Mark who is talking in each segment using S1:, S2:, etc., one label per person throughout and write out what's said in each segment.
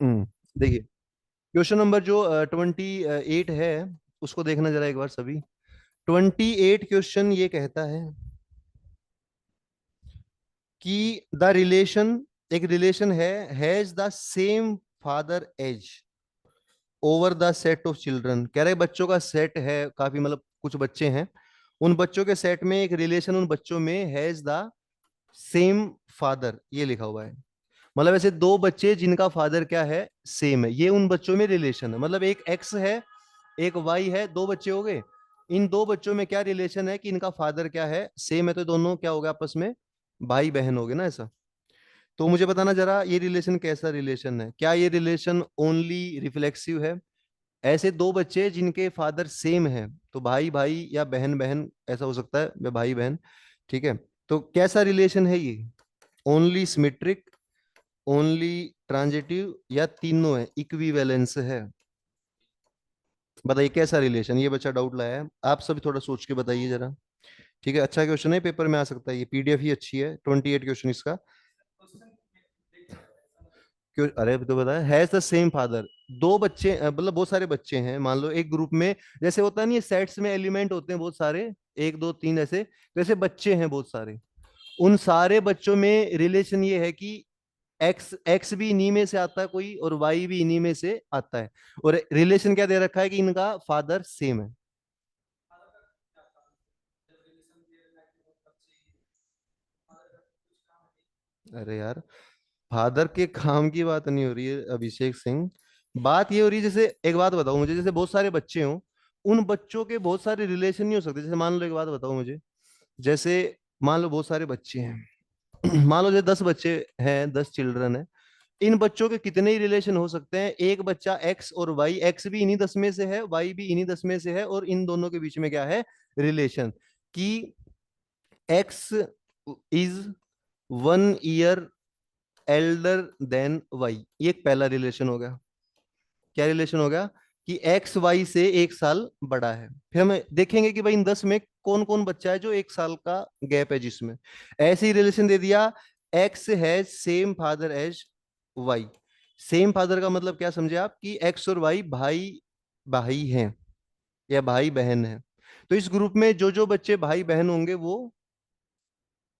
S1: देखिए, question number जो 28 है, उसको देखना जरा एक बार सभी। 28 क्वेश्चन ये कहता है कि द रिलेशन, एक रिलेशन है, has the same father as over the set of children. कह रहे बच्चों का सेट है काफी, मतलब कुछ बच्चे हैं, उन बच्चों के सेट में एक रिलेशन उन बच्चों में हैज द सेम फादर, ये लिखा हुआ है। मतलब ऐसे दो बच्चे जिनका फादर क्या है, सेम है, ये उन बच्चों में रिलेशन है। मतलब एक एक्स है, एक वाई है, दो बच्चे हो गए। इन दो बच्चों में क्या रिलेशन है कि इनका फादर क्या है, सेम है, तो दोनों क्या हो गया आपस में, भाई बहन हो गए ना ऐसा। तो मुझे बताना जरा ये रिलेशन कैसा रिलेशन है, क्या ये रिलेशन ओनली रिफ्लेक्सिव है, ऐसे दो बच्चे जिनके फादर सेम है, तो भाई भाई या बहन बहन ऐसा हो सकता है, या भाई बहन, ठीक है। तो कैसा रिलेशन है ये, ओनली सिमेट्रिक, ओनली ट्रांजिटिव, या तीनों है, इक्विवेलेंस है। बताइए कैसा रिलेशन, ये बच्चा डाउट लाया है, आप सभी थोड़ा सोच के बताइए जरा। ठीक है, अच्छा क्वेश्चन है, पेपर में आ सकता है, ये पीडीएफ ही अच्छी है, 28 क्वेश्चन इसका। क्यों, अरे अभी तो बताया, हैज द सेम फादर। दो बच्चे मतलब बहुत सारे बच्चे हैं, मान लो एक ग्रुप में, जैसे होता नहीं है सेट्स में एलिमेंट होते हैं बहुत सारे, एक दो तीन ऐसे, वैसे बच्चे हैं बहुत सारे। उन सारे बच्चों में रिलेशन ये है कि एक्स एक्स भी इन्हीं में से आता है कोई, और वाई भी इन्हीं में से आता है। और रिलेशन क्या दे रखा है कि इनका फादर सेम है। अरे यार, फादर के काम की बात नहीं हो रही है अभिषेक सिंह, बात ये हो रही है, जैसे एक बात बताओ मुझे, जैसे बहुत सारे बच्चे हों, उन बच्चों के बहुत सारे रिलेशन नहीं हो सकते। जैसे मान लो, एक बात बताओ मुझे, जैसे मान लो बहुत सारे बच्चे हैं, मान लो जैसे 10 बच्चे हैं, 10 चिल्ड्रन है, इन बच्चों के कितने ही रिलेशन हो सकते हैं। एक बच्चा एक्स और वाई, एक्स भी इन्हीं 10 में से है, वाई भी इन्हीं 10 में से है, और इन दोनों के बीच में क्या है, रिलेशन, कि X is 1 year elder than Y. ये एक पहला रिलेशन हो गया। क्या रिलेशन हो गया कि एक्स वाई से 1 साल बड़ा है। फिर हम देखेंगे कि भाई इन 10 में कौन कौन बच्चा है जो 1 साल का गैप है जिसमें, ऐसे ही रिलेशन दे दिया, X has same father as Y. Same father का मतलब क्या समझे आप, कि एक्स और वाई भाई भाई हैं, या भाई बहन हैं। तो इस ग्रुप में जो जो बच्चे भाई बहन होंगे वो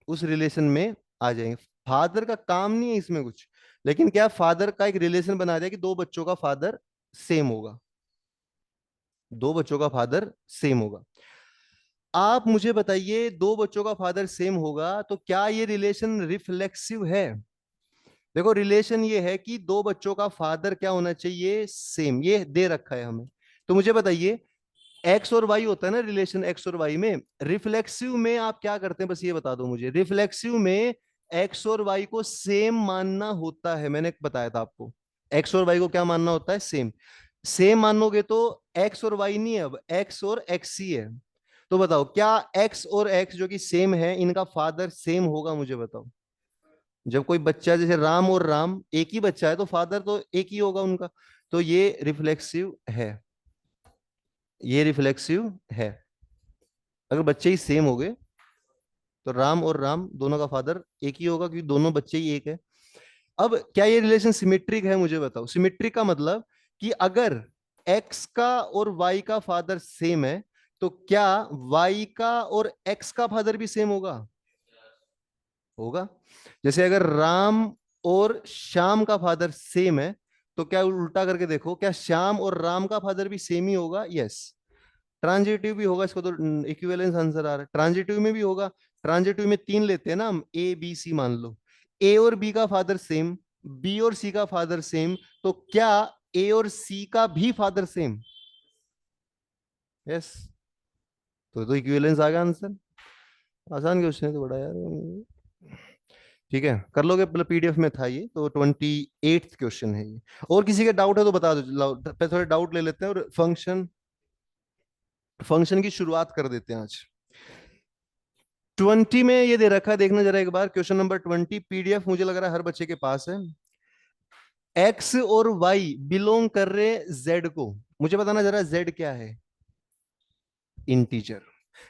S1: उस रिलेशन में आ जाएंगे। फादर का काम नहीं है इसमें कुछ, लेकिन क्या फादर का एक रिलेशन बना दिया कि दो बच्चों का फादर सेम होगा, दो बच्चों का फादर सेम होगा। आप मुझे बताइए, दो बच्चों का फादर सेम होगा तो क्या ये रिलेशन रिफ्लेक्सिव है। देखो रिलेशन ये है कि दो बच्चों का फादर क्या होना चाहिए, सेम, ये दे रखा है हमें। तो मुझे बताइए, एक्स और वाई होता है ना रिलेशन, एक्स और वाई में, रिफ्लेक्सिव में आप क्या करते हैं, बस ये बता दो मुझे। रिफ्लेक्सिव में एक्स और वाई को सेम मानना होता है, मैंने बताया था आपको, एक्स और वाई को क्या मानना होता है, सेम। सेम मानोगे तो एक्स और वाई नहीं है, अब एक्स और एक्स ही है। तो बताओ क्या एक्स और एक्स जो कि सेम है, इनका फादर सेम होगा, मुझे बताओ। जब कोई बच्चा, जैसे राम और राम एक ही बच्चा है, तो फादर तो एक ही होगा उनका। तो ये रिफ्लेक्सिव है, ये रिफ्लेक्सिव है। अगर बच्चे ही सेम हो गए तो राम और राम दोनों का फादर एक ही होगा, क्योंकि दोनों बच्चे ही एक है। अब क्या ये रिलेशन सिमेट्रिक है, मुझे बताओ। सिमेट्रिक का मतलब कि अगर एक्स का और वाई का फादर सेम है, तो क्या वाई का और एक्स का फादर भी सेम होगा, होगा। जैसे अगर राम और श्याम का फादर सेम है, तो क्या उल्टा करके देखो, क्या श्याम और राम का फादर भी सेम ही होगा, यस। ट्रांजिटिव भी होगा, इसको तो इक्विवेलेंस आंसर आ रहा है, ट्रांजिटिव में भी होगा। ट्रांजिटिव में तीन लेते हैं ना हम, ए बी सी मान लो, ए और बी का फादर सेम, बी और सी का फादर सेम, तो क्या ए और सी का भी फादर सेम, यस। तो इक्विवेलेंस आ गया आंसर। आसान क्वेश्चन है तो बड़ा यार। ठीक है, कर लोगे, मतलब पीडीएफ में था ये, तो 28th क्वेश्चन है ये। और किसी का डाउट है तो बता दो, पहले थोड़े डाउट ले लेते हैं, और फंक्शन फंक्शन की शुरुआत कर देते हैं आज। 20 में ये दे रखा है, देखना जरा एक बार, क्वेश्चन नंबर 20, पीडीएफ मुझे लग रहा है हर बच्चे के पास है। एक्स और वाई बिलोंग कर रहे जेड को, मुझे बताना जरा जेड क्या है, इंटीजर।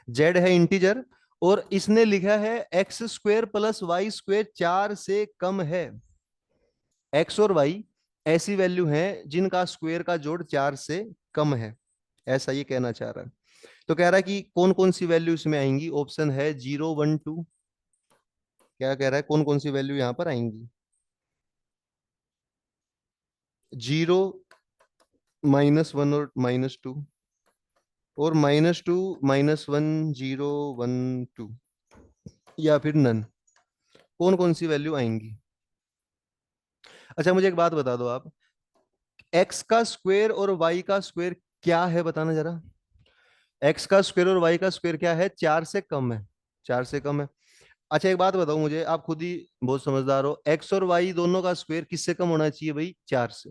S1: जेड है इंटीजर, और इसने लिखा है x² + y² 4 से कम है। एक्स और वाई ऐसी वैल्यू हैं जिनका स्क्वायर का जोड़ 4 से कम है, ऐसा ये कहना चाह रहा है। तो कह रहा है कि कौन कौन सी वैल्यू इसमें आएंगी। ऑप्शन है 0 1 2। क्या कह रहा है, कौन कौन सी वैल्यू यहां पर आएंगी। 0, -1 और -2, और -2, -1, 0 1 2, या फिर नन। कौन कौन सी वैल्यू आएंगी। अच्छा मुझे एक बात बता दो आप, एक्स का स्क्वायर और वाई का स्क्वायर क्या है बताना जरा। एक्स का स्क्वायर और वाई का स्क्वायर क्या है, 4 से कम है। 4 से कम है। अच्छा एक बात बताओ मुझे, आप खुद ही बहुत समझदार हो, एक्स और वाई दोनों का स्क्वायर किससे कम होना चाहिए भाई, 4 से।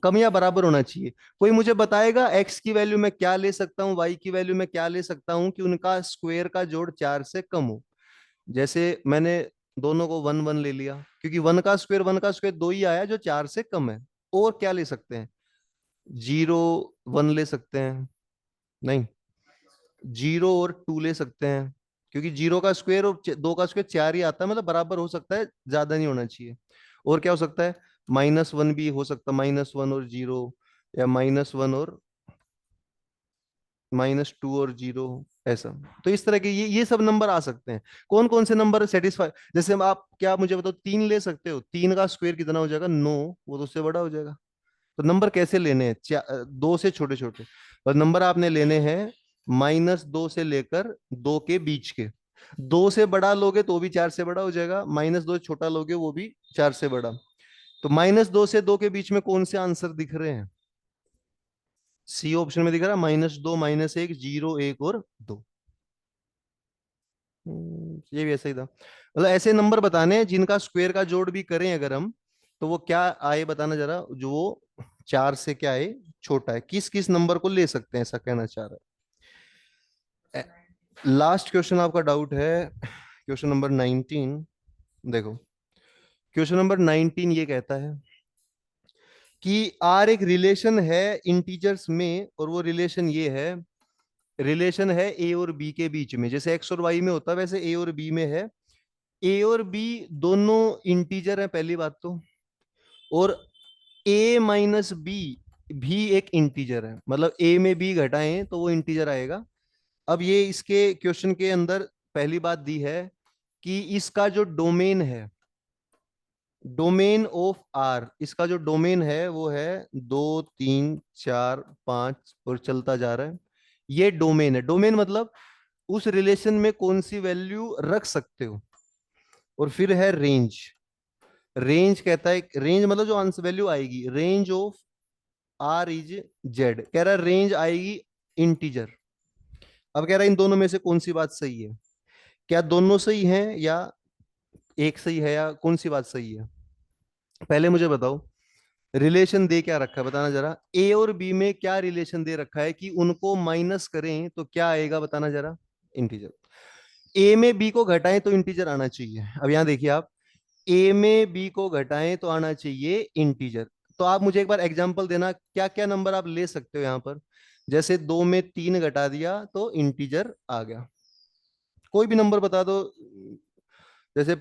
S1: कम या बराबर होना चाहिए। कोई मुझे बताएगा एक्स की वैल्यू में क्या ले सकता हूँ, वाई की वैल्यू में क्या ले सकता हूँ कि उनका स्क्वायर का जोड़ 4 से कम हो। जैसे मैंने दोनों को 1 1 ले लिया, क्योंकि वन का स्क्वायर 2 ही आया जो 4 से कम है। और क्या ले सकते हैं, 0 1 ले सकते हैं, नहीं, 0 और 2 ले सकते हैं, क्योंकि 0 का स्क्वायर और 2 का स्क्वायर 4 ही आता है, मतलब बराबर हो सकता है, ज्यादा नहीं होना चाहिए। और क्या हो सकता है, -1 भी हो सकता है, -1 और 0, या -2 और 0, ऐसा। तो इस तरह के ये सब नंबर आ सकते हैं। कौन कौन से नंबर सेटिस्फाई, जैसे हम आप क्या मुझे बताओ, 3 ले सकते हो, 3 का स्क्वायर कितना हो जाएगा, 9, वो तो उससे बड़ा हो जाएगा। तो नंबर कैसे लेने हैं, 2 से छोटे छोटे, और नंबर आपने लेने हैं -2 से लेकर 2 के बीच के। 2 से बड़ा लोगे तो भी 4 से बड़ा हो जाएगा, -2 छोटा लोगे वो भी 4 से बड़ा। तो -2 से 2 के बीच में कौन से आंसर दिख रहे हैं, सी ऑप्शन में दिख रहा है, -2, -1, 0 1 और 2। ये भी ऐसा ही था, मतलब ऐसे नंबर बताने हैं जिनका स्क्वायर का जोड़ भी करें अगर हम, तो वो क्या आए बताना जरा, जो वो 4 से क्या है, छोटा है। किस किस नंबर को ले सकते हैं, ऐसा कहना चाह रहा है। लास्ट क्वेश्चन आपका डाउट है, क्वेश्चन नंबर 19। देखो, क्वेश्चन नंबर 19 ये कहता है कि आर एक रिलेशन है इंटीजर्स में, और वो रिलेशन ये है, रिलेशन है ए और बी के बीच में, जैसे एक्स और वाई में होता है वैसे ए और बी में है। ए और बी दोनों इंटीजर है पहली बात तो, और a - b भी एक इंटीजर है, मतलब a में b घटाएं तो वो इंटीजर आएगा। अब ये इसके क्वेश्चन के अंदर पहली बात दी है कि इसका जो डोमेन है, डोमेन ऑफ आर, इसका जो डोमेन है वो है 2 3 4 5 और चलता जा रहा है। ये डोमेन है, डोमेन मतलब उस रिलेशन में कौन सी वैल्यू रख सकते हो। और फिर है रेंज, रेंज कहता है, रेंज मतलब जो आंसर वैल्यू आएगी, range of R is Z, कह रहा है रेंज आएगी इंटीजर। अब कह रहा है इन दोनों में से कौन सी बात सही है, क्या दोनों सही हैं या एक सही है, या कौन सी बात सही है। पहले मुझे बताओ, रिलेशन दे क्या रखा है बताना जरा, ए और बी में क्या रिलेशन दे रखा है कि उनको माइनस करें तो क्या आएगा बताना जरा, इंटीजर। ए में बी को घटाएं तो इंटीजर आना चाहिए। अब यहां देखिए आप, ए में बी को घटाएं तो आना चाहिए इंटीजर। तो आप मुझे एक बार एग्जांपल देना, क्या क्या नंबर आप ले सकते हो यहां पर। जैसे 2 में 3 घटा दिया तो इंटीजर आ गया, कोई भी नंबर बता दो। जैसे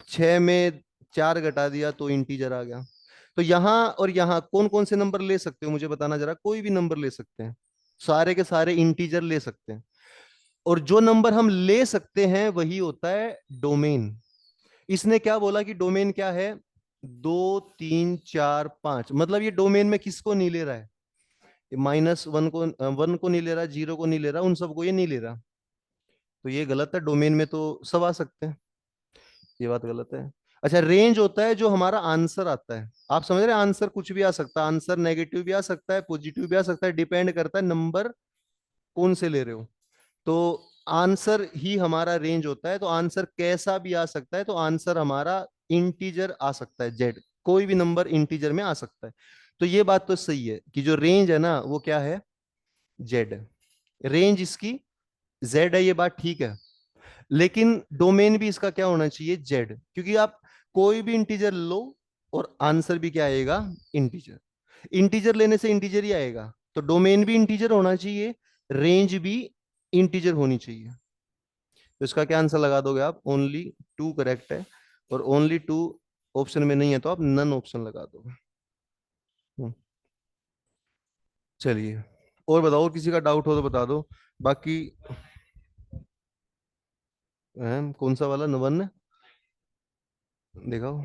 S1: 6 में 4 घटा दिया तो इंटीजर आ गया। तो यहां और यहां कौन कौन से नंबर ले सकते हो मुझे बताना जरा, कोई भी नंबर ले सकते हैं, सारे के सारे इंटीजर ले सकते हैं। और जो नंबर हम ले सकते हैं वही होता है डोमेन। इसने क्या बोला कि डोमेन क्या है, 2 3 4 5, मतलब ये डोमेन में किसको नहीं ले रहा है, -1 को, 1 को नहीं ले रहा, 0 को नहीं ले रहा, उन सबको ये नहीं ले रहा। तो ये गलत है, डोमेन में तो सब आ सकते हैं, ये बात गलत है। अच्छा, रेंज होता है जो हमारा आंसर आता है, आप समझ रहे हैं, आंसर कुछ भी आ सकता है, आंसर नेगेटिव भी आ सकता है, पॉजिटिव भी आ सकता है, डिपेंड करता है नंबर कौन से ले रहे हो। तो आंसर ही हमारा रेंज होता है, तो आंसर कैसा भी आ सकता है, तो आंसर हमारा इंटीजर आ सकता है, जेड, कोई भी नंबर इंटीजर में आ सकता है। तो ये बात तो सही है कि जो रेंज है ना वो क्या है, जेड, रेंज इसकी जेड है, ये बात ठीक है। लेकिन डोमेन भी इसका क्या होना चाहिए, जेड, क्योंकि आप कोई भी इंटीजर लो और आंसर भी क्या आएगा, इंटीजर। इंटीजर लेने से इंटीजर ही आएगा, तो डोमेन भी इंटीजर होना चाहिए, रेंज भी इंटीजर होनी चाहिए। तो इसका क्या आंसर लगा दोगे आप, ओनली 2 करेक्ट है, और ओनली 2 ऑप्शन में नहीं है तो आप नन ऑप्शन लगा दो। हम्म, चलिए, और बताओ, और किसी का डाउट हो तो बता दो, बाकी। कौन सा वाला वन? दिखाओ।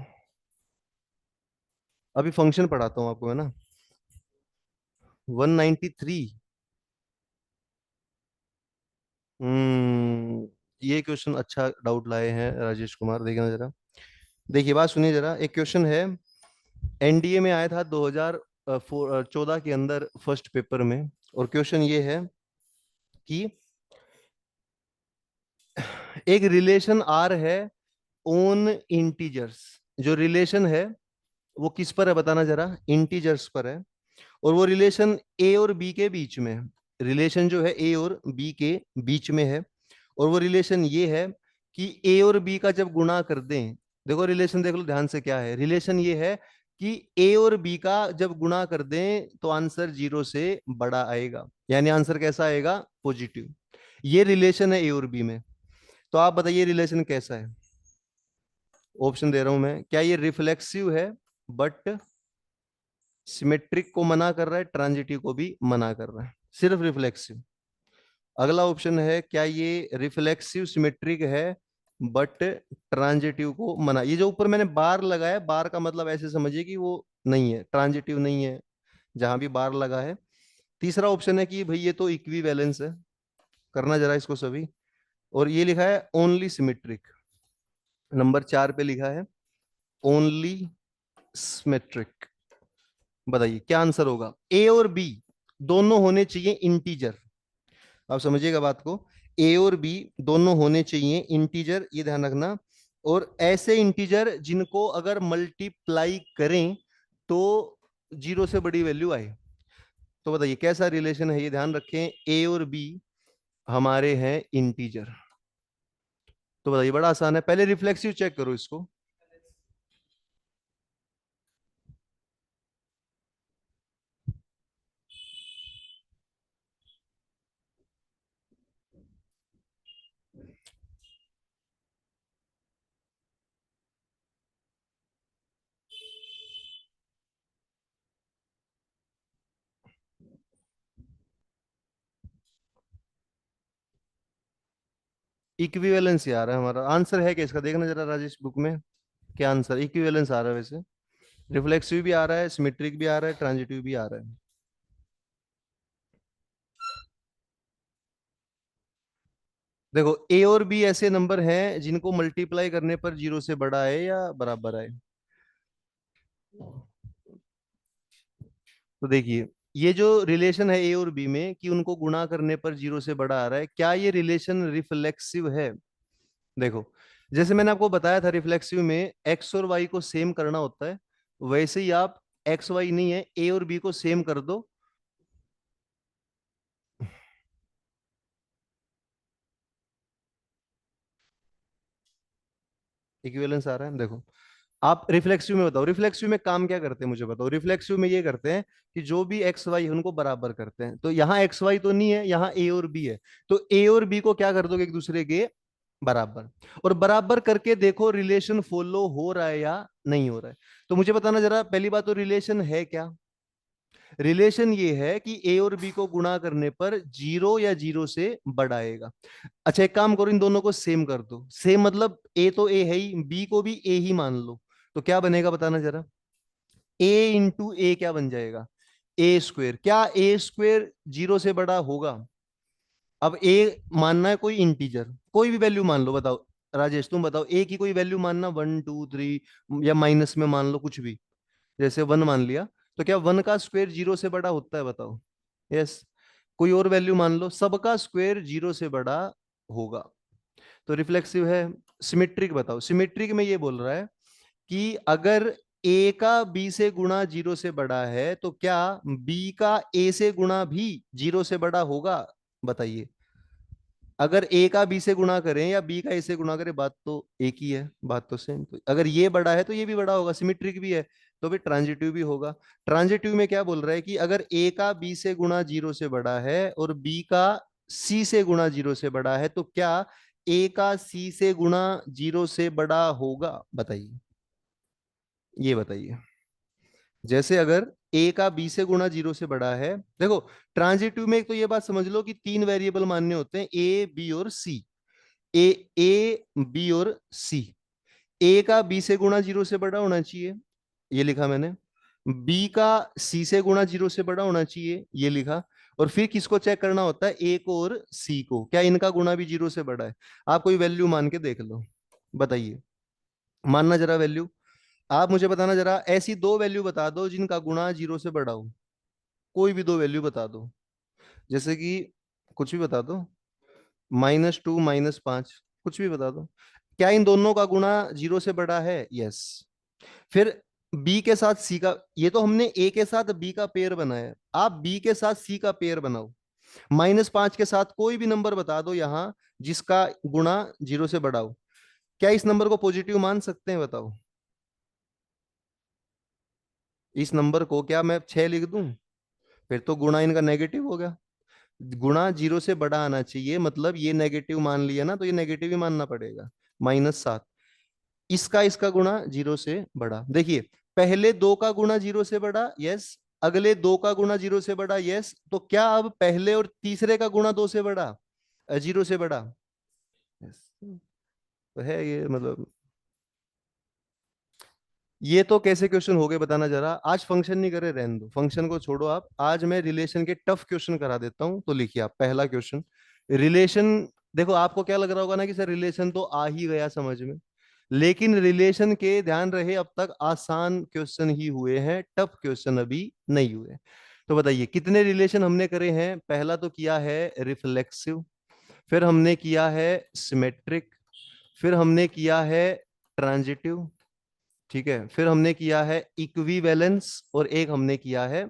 S1: अभी फंक्शन पढ़ाता हूँ आपको, है ना। 193। हम्म ये क्वेश्चन अच्छा डाउट लाए हैं राजेश कुमार, देखना जरा। देखिए, बात सुनिए जरा, एक क्वेश्चन है, एनडीए में आया था 2014 के अंदर फर्स्ट पेपर में। और क्वेश्चन ये है कि एक रिलेशन आर है ओन इंटीजर्स। जो रिलेशन है वो किस पर है बताना जरा, इंटीजर्स पर है। और वो रिलेशन ए और बी के बीच में है। रिलेशन जो है ए और बी के बीच में है। और वो रिलेशन ये है कि ए और बी का जब गुणा कर दें, देखो रिलेशन देख लो ध्यान से, क्या है रिलेशन, ये है कि ए और बी का जब गुणा कर दें तो आंसर जीरो से बड़ा आएगा, यानी आंसर कैसा आएगा, पॉजिटिव। ये रिलेशन है ए और बी में। तो आप बताइए रिलेशन कैसा है। ऑप्शन दे रहा हूं मैं, क्या ये रिफ्लेक्सिव है बट सिमेट्रिक को मना कर रहा है, ट्रांजिटिव को भी मना कर रहा है, सिर्फ रिफ्लेक्सिव। अगला ऑप्शन है, क्या ये रिफ्लेक्सिव सिमेट्रिक है बट ट्रांजिटिव को मना। ये जो ऊपर मैंने बार लगाया, बार का मतलब ऐसे समझिए कि वो नहीं है, ट्रांजिटिव नहीं है जहां भी बार लगा है। तीसरा ऑप्शन है कि भाई ये तो इक्विवेलेंस है, करना जरा इसको सभी। और ये लिखा है ओनली सिमेट्रिक। नंबर 4 पे लिखा है ओनली सिमेट्रिक। बताइए क्या आंसर होगा। ए और बी दोनों होने चाहिए इंटीजर। आप समझिएगा बात को, ए और बी दोनों होने चाहिए इंटीजर, ये ध्यान रखना। और ऐसे इंटीजर जिनको अगर मल्टीप्लाई करें तो जीरो से बड़ी वैल्यू आए। तो बताइए कैसा रिलेशन है, ये ध्यान रखें, ए और बी हमारे हैं इंटीजर। तो बताइए, बड़ा आसान है, पहले रिफ्लेक्सिव चेक करो इसको। इक्विवेलेंस आ रहा है हमारा आंसर, है क्या इसका, देखना जरा राजेश बुक में। क्या आंसर, इक्विवेलेंस आ रहा है वैसे। रिफ्लेक्सिव भी आ रहा है, सिमेट्रिक भी आ रहा है, ट्रांजिटिव भी आ रहा है। देखो, ए और बी ऐसे नंबर हैं जिनको मल्टीप्लाई करने पर जीरो से बड़ा है या बराबर है। तो देखिए, ये जो रिलेशन है ए और बी में कि उनको गुणा करने पर जीरो से बड़ा आ रहा है, क्या ये रिलेशन रिफ्लेक्सिव है। देखो, जैसे मैंने आपको बताया था रिफ्लेक्सिव में एक्स और वाई को सेम करना होता है, वैसे ही आप एक्स वाई नहीं है, ए और बी को सेम कर दो। इक्विवेलेंस आ रहा है, देखो। आप रिफ्लेक्सिव में बताओ, रिफ्लेक्सिव में काम क्या करते हैं मुझे बताओ। रिफ्लेक्सिव में ये करते हैं कि जो भी एक्स वाई है उनको बराबर करते हैं। तो यहाँ एक्स वाई तो नहीं है, यहाँ ए और बी है। तो ए और बी को क्या कर दोगे, एक दूसरे के बराबर। और बराबर करके देखो रिलेशन फॉलो हो रहा है या नहीं हो रहा है। तो मुझे बताना जरा, पहली बात तो रिलेशन है क्या। रिलेशन ये है कि ए और बी को गुणा करने पर जीरो या जीरो से बढ़ाएगा। अच्छा, एक काम करो, इन दोनों को सेम कर दो। सेम मतलब ए तो ए है ही, बी को भी ए ही मान लो। तो क्या बनेगा बताना जरा, ए इंटू ए क्या बन जाएगा, ए स्क्वेयर। क्या ए स्क्वेयर जीरो से बड़ा होगा। अब ए मानना है कोई इंटीजर, कोई भी वैल्यू मान लो, बताओ राजेश तुम बताओ, ए की कोई वैल्यू मानना, 1 2 3, या माइनस में मान लो कुछ भी, जैसे 1 मान लिया। तो क्या 1 का स्क्वायर जीरो से बड़ा होता है, बताओ। यस। कोई और वैल्यू मान लो, सबका स्क्वायर जीरो से बड़ा होगा। तो रिफ्लेक्सिव है। सिमेट्रिक बताओ, सिमेट्रिक में ये बोल रहा है कि अगर ए का बी से गुणा जीरो से बड़ा है तो क्या बी का ए से गुणा भी जीरो से बड़ा होगा। बताइए, अगर ए का बी से गुणा करें या बी का ए से गुणा करें, बात तो एक ही है, बात तो सेम। तो अगर ये बड़ा है तो ये भी बड़ा होगा, सिमेट्रिक भी है, तो भी ट्रांजिटिव भी होगा। ट्रांजिटिव में क्या बोल रहा है कि अगर ए का बी से गुणा जीरो से बड़ा है और बी का सी से गुणा जीरो से बड़ा है, तो क्या ए का सी से गुणा जीरो से बड़ा होगा, बताइए। ये बताइए, जैसे अगर ए का बी से गुणा जीरो से बड़ा है, देखो ट्रांजिटिव में एक तो ये बात समझ लो कि तीन वेरिएबल मानने होते हैं, ए बी और सी। ए बी और सी। ए का बी से गुणा जीरो से बड़ा होना चाहिए, ये लिखा मैंने। बी का सी से गुणा जीरो से बड़ा होना चाहिए, ये लिखा। और फिर किसको चेक करना होता है, ए को और सी को, क्या इनका गुणा भी जीरो से बड़ा है। आप कोई वैल्यू मान के देख लो, बताइए। मानना जरा वैल्यू। आप मुझे बताना जरा, ऐसी दो वैल्यू बता दो जिनका गुणा जीरो से बड़ा हो। कोई भी दो वैल्यू बता दो, जैसे कि कुछ भी बता दो। -2 -5, कुछ भी बता दो। क्या इन दोनों का गुणा जीरो से बड़ा है? यस। फिर बी के साथ सी का, ये तो हमने ए के साथ बी का पेयर बनाया है, आप बी के साथ सी का पेयर बनाओ। -5 के साथ कोई भी नंबर बता दो यहां जिसका गुणा जीरो से बड़ा हो। क्या इस नंबर को पॉजिटिव मान सकते हैं, बताओ। इस नंबर को क्या मैं 6 लिख दूं? फिर तो गुणा इनका नेगेटिव हो गया। गुणा जीरो से बड़ा आना चाहिए, मतलब ये नेगेटिव मान लिया ना, तो ये नेगेटिव ही मानना पड़ेगा। -7। इसका गुणा जीरो से बड़ा, देखिए। पहले दो का गुणा जीरो से बड़ा, यस। अगले दो का गुणा जीरो से बड़ा, यस। तो क्या अब पहले और तीसरे का गुणा दो से बड़ा, जीरो से बड़ा? यस। तो है ये, मतलब ये तो कैसे क्वेश्चन हो गए बताना जरा। आज फंक्शन नहीं करे, रहने दो, फंक्शन को छोड़ो आप। आज मैं रिलेशन के टफ क्वेश्चन करा देता हूं, तो लिखिए आप पहला क्वेश्चन। रिलेशन, देखो आपको क्या लग रहा होगा ना कि सर रिलेशन तो आ ही गया समझ में, लेकिन रिलेशन के ध्यान रहे अब तक आसान क्वेश्चन ही हुए हैं, टफ क्वेश्चन अभी नहीं हुए। तो बताइए कितने रिलेशन हमने करे हैं। पहला तो किया है रिफ्लेक्सिव, फिर हमने किया है सिमेट्रिक, फिर हमने किया है ट्रांजिटिव, ठीक है, फिर हमने किया है इक्विवेलेंस, और एक हमने किया है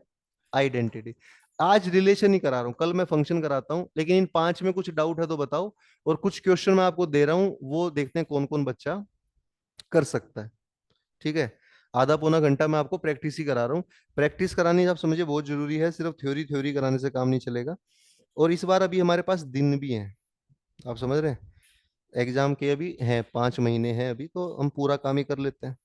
S1: आइडेंटिटी। आज रिलेशन ही करा रहा हूं, कल मैं फंक्शन कराता हूं, लेकिन इन पांच में कुछ डाउट है तो बताओ। और कुछ क्वेश्चन मैं आपको दे रहा हूं, वो देखते हैं कौन कौन बच्चा कर सकता है। ठीक है, आधा पौना घंटा मैं आपको प्रैक्टिस ही करा रहा हूँ। प्रैक्टिस करानी आप समझे बहुत जरूरी है, सिर्फ थ्योरी थ्योरी कराने से काम नहीं चलेगा। और इस बार अभी हमारे पास दिन भी हैं, आप समझ रहे हैं। एग्जाम के अभी हैं, 5 महीने हैं अभी, तो हम पूरा काम ही कर लेते हैं।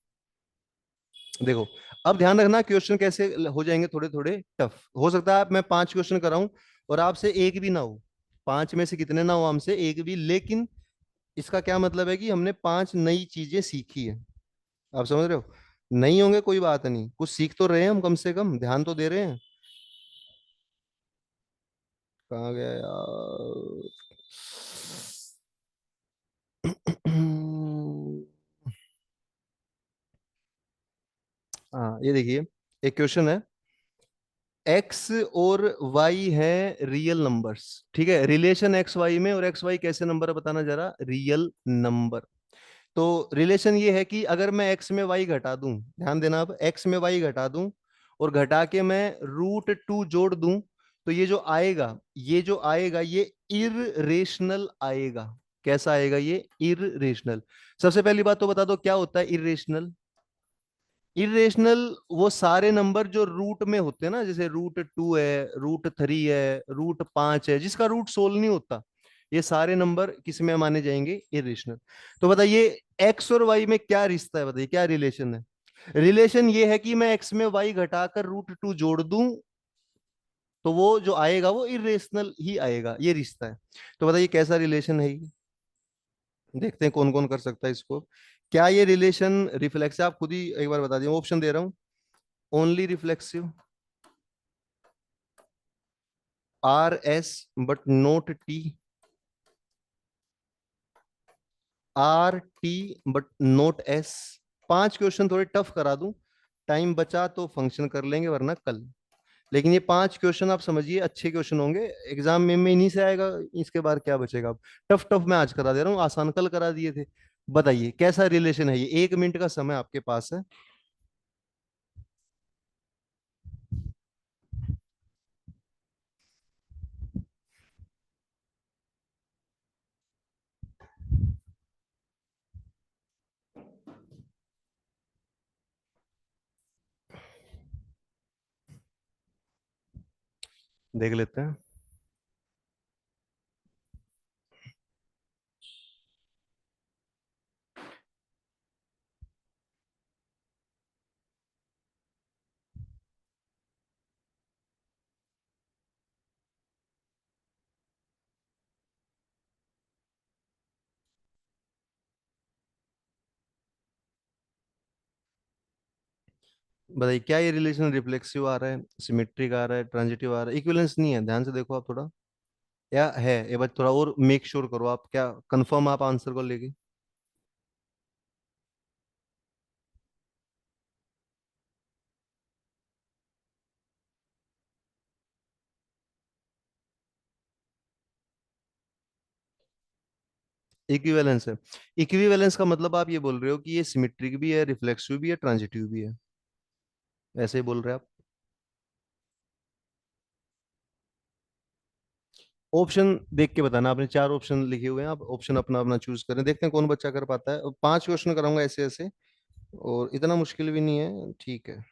S1: देखो, अब ध्यान रखना क्वेश्चन कैसे हो जाएंगे थोड़े थोड़े टफ। हो सकता है आप मैं 5 क्वेश्चन कराऊं और आपसे एक भी ना हो, पांच में से कितने ना हो, हमसे एक भी, लेकिन इसका क्या मतलब है कि हमने पांच नई चीजें सीखी है। आप समझ रहे हो। नहीं होंगे कोई बात नहीं, कुछ सीख तो रहे हैं हम, कम से कम ध्यान तो दे रहे हैं। कहाँ गया यार। हाँ, ये देखिए, एक क्वेश्चन है। एक्स और वाई है रियल नंबर्स, ठीक है, रिलेशन एक्स वाई में, और एक्स वाई कैसे नंबर है बताना जरा, रियल नंबर। तो रिलेशन ये है कि अगर मैं एक्स में वाई घटा दूं, ध्यान देना, अब एक्स में वाई घटा दूं और घटा के मैं √2 जोड़ दूं, तो ये जो आएगा ये इररेशनल आएगा। कैसा आएगा ये? इररेशनल। सबसे पहली बात तो बता दो क्या होता है इररेशनल। इरेशनल वो सारे नंबर जो रूट में होते हैं ना, जैसे √2 है, √3 है, √5 है, जिसका रूट सोल्व नहीं होता, ये सारे नंबर किस में माने जाएंगे? इरेशनल। तो बताइए एक्स और वाई में क्या रिश्ता है, बताइए क्या रिलेशन है। रिलेशन ये है कि मैं एक्स में वाई घटाकर √2 जोड़ दूं, तो वो जो आएगा वो इरेशनल ही आएगा, ये रिश्ता है। तो बताइए कैसा रिलेशन है ये। देखते हैं कौन कौन कर सकता है इसको। क्या ये रिलेशन रिफ्लेक्स है? आप खुद ही एक बार बता दिए, ऑप्शन दे रहा हूं। Only reflexive, RS but note T, RT but note S। पांच क्वेश्चन थोड़े टफ करा दूं, टाइम बचा तो फंक्शन कर लेंगे वरना कल। लेकिन ये पांच क्वेश्चन आप समझिए अच्छे क्वेश्चन होंगे, एग्जाम में इन्हीं से आएगा। इसके बाद क्या बचेगा अब। टफ टफ मैं आज करा दे रहा हूँ, आसान कल करा दिए थे। बताइए कैसा रिलेशन है ये, 1 मिनट का समय आपके पास है। देख लेते हैं। बताइए क्या ये रिलेशन रिफ्लेक्सिव आ रहा है, सिमेट्रिक आ रहा है, ट्रांजिटिव आ रहा है, इक्विवेलेंस नहीं है, ध्यान से देखो आप थोड़ा। या है, ये बात थोड़ा और मेक श्योर करो आप, क्या कंफर्म आप आंसर को लेके। इक्विवेलेंस है। इक्विवेलेंस का मतलब आप ये बोल रहे हो कि ये सिमेट्रिक भी है, रिफ्लेक्सिव भी है, ट्रांजिटिव भी है, ऐसे ही बोल रहे हैं आप। ऑप्शन देख के बताना, आपने चार ऑप्शन लिखे हुए हैं, आप ऑप्शन अपना अपना चूज करें, देखते हैं कौन बच्चा कर पाता है। 5 क्वेश्चन कराऊंगा ऐसे ऐसे, और इतना मुश्किल भी नहीं है, ठीक है।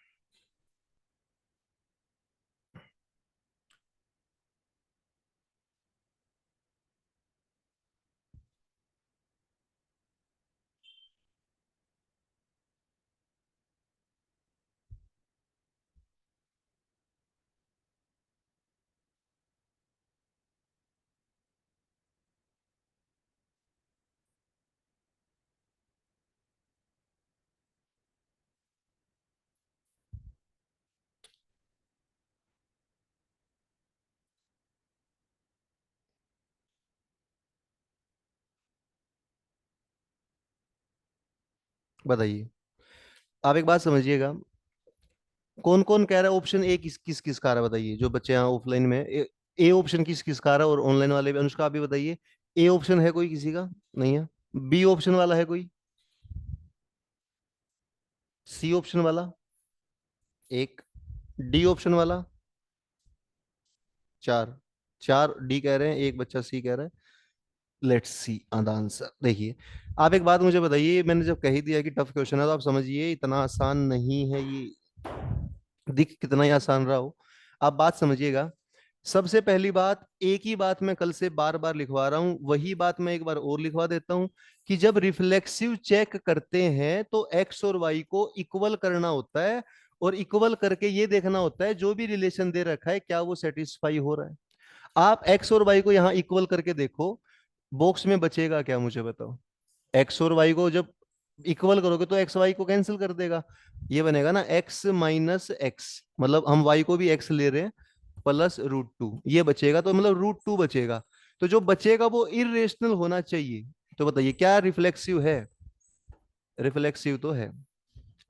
S1: बताइए, आप एक बात समझिएगा, कौन कौन कह रहा है ऑप्शन ए किस किस किस का रहा है, बताइए जो बच्चे यहाँ ऑफलाइन में ए ऑप्शन किस किस का रहा है, और ऑनलाइन वाले भी, अनुष्का आप भी बताइए। ए ऑप्शन है कोई किसी का? नहीं है। बी ऑप्शन वाला है कोई? सी ऑप्शन वाला एक, डी ऑप्शन वाला चार, चार डी कह रहे हैं, एक बच्चा सी कह रहा है। Let's see the answer. देखिए, आप एक बात मुझे बताइए, मैंने जब कही दिया कि टफ क्वेश्चन है, तो आप समझिए इतना आसान नहीं है ये, दिख कितना ही आसान रहा हो। आप बात समझिएगा, सबसे पहली बात, एक ही बात मैं कल से बार बार लिखवा रहा हूं, वही बात मैं एक बार और लिखवा देता हूं, कि जब रिफ्लेक्सिव चेक करते हैं तो एक्स और वाई को इक्वल करना होता है, और इक्वल करके ये देखना होता है जो भी रिलेशन दे रखा है क्या वो सेटिस्फाई हो रहा है। आप एक्स और वाई को यहाँ इक्वल करके देखो, बॉक्स में बचेगा क्या मुझे बताओ। एक्स और वाई को जब इक्वल करोगे तो एक्स वाई को कैंसिल कर देगा, ये बनेगा ना एक्स माइनस एक्स, मतलब हम वाई को भी एक्स ले रहे हैं, प्लस √2, ये बचेगा, तो मतलब √2 बचेगा। तो जो बचेगा वो इरेशनल होना चाहिए। तो बताइए क्या रिफ्लेक्सिव है? रिफ्लेक्सिव तो है,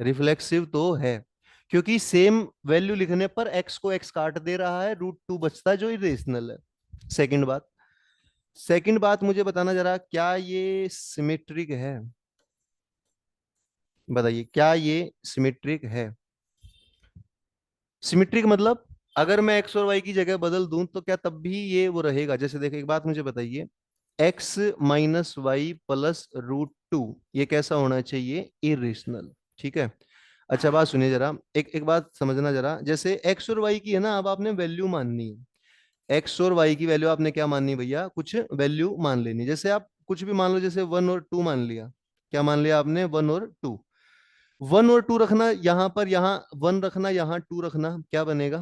S1: रिफ्लेक्सिव तो है, क्योंकि सेम वैल्यू लिखने पर एक्स को एक्स काट दे रहा है, √2 बचता है जो इरेशनल है। सेकंड बात, सेकंड बात मुझे बताना जरा, क्या ये सिमेट्रिक है? बताइए क्या ये सिमेट्रिक है? सिमेट्रिक मतलब अगर मैं एक्स और वाई की जगह बदल दूं तो क्या तब भी ये वो रहेगा? जैसे देखो, एक बात मुझे बताइए, एक्स माइनस वाई प्लस √2, ये कैसा होना चाहिए? इरेशनल, ठीक है। अच्छा बात सुनिए जरा, एक एक बात समझना जरा, जैसे एक्स और वाई की है ना, अब आपने वैल्यू माननी है, एक्स और वाई की वैल्यू आपने क्या माननी है भैया, कुछ वैल्यू मान लेनी, जैसे आप कुछ भी मान लो, जैसे 1 और 2 मान लिया। क्या मान लिया आपने? 1 और 2। 1 और 2 रखना यहाँ पर, यहाँ 1 रखना, यहाँ 2 रखना, क्या बनेगा?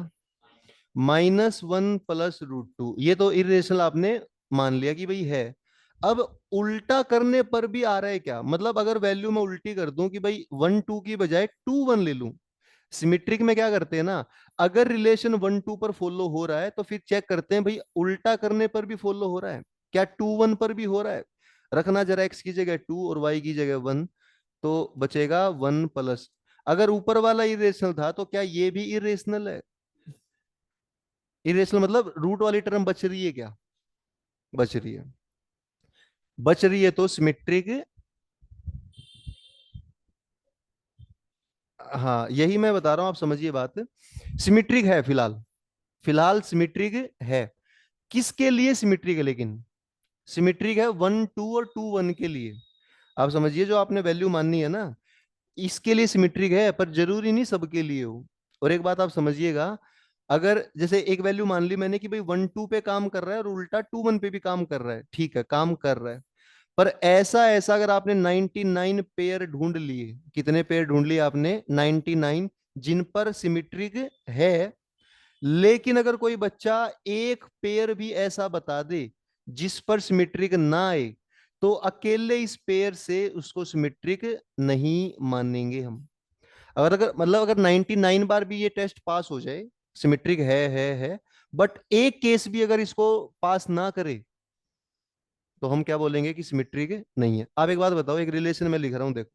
S1: -1 प्लस √2, ये तो इरेशनल आपने मान लिया कि भाई है। अब उल्टा करने पर भी आ रहा है क्या, मतलब अगर वैल्यू मैं उल्टी कर दूं कि भाई 1 2 की बजाय 2 1 ले लूं, सिमेट्रिक में क्या करते हैं ना, अगर रिलेशन 1 2 पर फॉलो हो रहा है तो फिर चेक करते हैं भाई उल्टा करने पर भी फॉलो हो रहा है क्या, 2 1 पर भी हो रहा है। रखना जरा एक्स की जगह 2 और वाई की जगह 1, तो बचेगा 1 प्लस, अगर ऊपर वाला इरेशनल था तो क्या ये भी इरेशनल है? इरेशनल मतलब रूट वाली टर्म बच रही है क्या? बच रही है, बच रही है तो सिमेट्रिक। हाँ यही मैं बता रहा हूं, आप समझिए बात, सिमेट्रिक है फिलहाल, फिलहाल सिमेट्रिक है। किसके लिए सिमेट्रिक है लेकिन? सिमेट्रिक है 1 2 और 2 1 के लिए। आप समझिए जो आपने वैल्यू माननी है ना, इसके लिए सिमेट्रिक है, पर जरूरी नहीं सबके लिए हो। और एक बात आप समझिएगा, अगर जैसे एक वैल्यू मान ली मैंने कि भाई 1 2 पे काम कर रहा है और उल्टा 2 1 पे भी काम कर रहा है, ठीक है काम कर रहा है, पर ऐसा ऐसा अगर आपने 99 पेयर ढूंढ लिए, कितने पेयर ढूंढ लिए आपने? 99, जिन पर सिमेट्रिक है, लेकिन अगर कोई बच्चा एक पेयर भी ऐसा बता दे जिस पर सिमेट्रिक ना आए, तो अकेले इस पेयर से उसको सिमेट्रिक नहीं मानेंगे हम। अगर अगर मतलब अगर 99 बार भी ये टेस्ट पास हो जाए, सिमेट्रिक है, बट एक केस भी अगर इसको पास ना करे, तो हम क्या बोलेंगे कि सिमेट्रिक नहीं है। आप एक बात बताओ, एक रिलेशन में लिख रहा हूं, देखो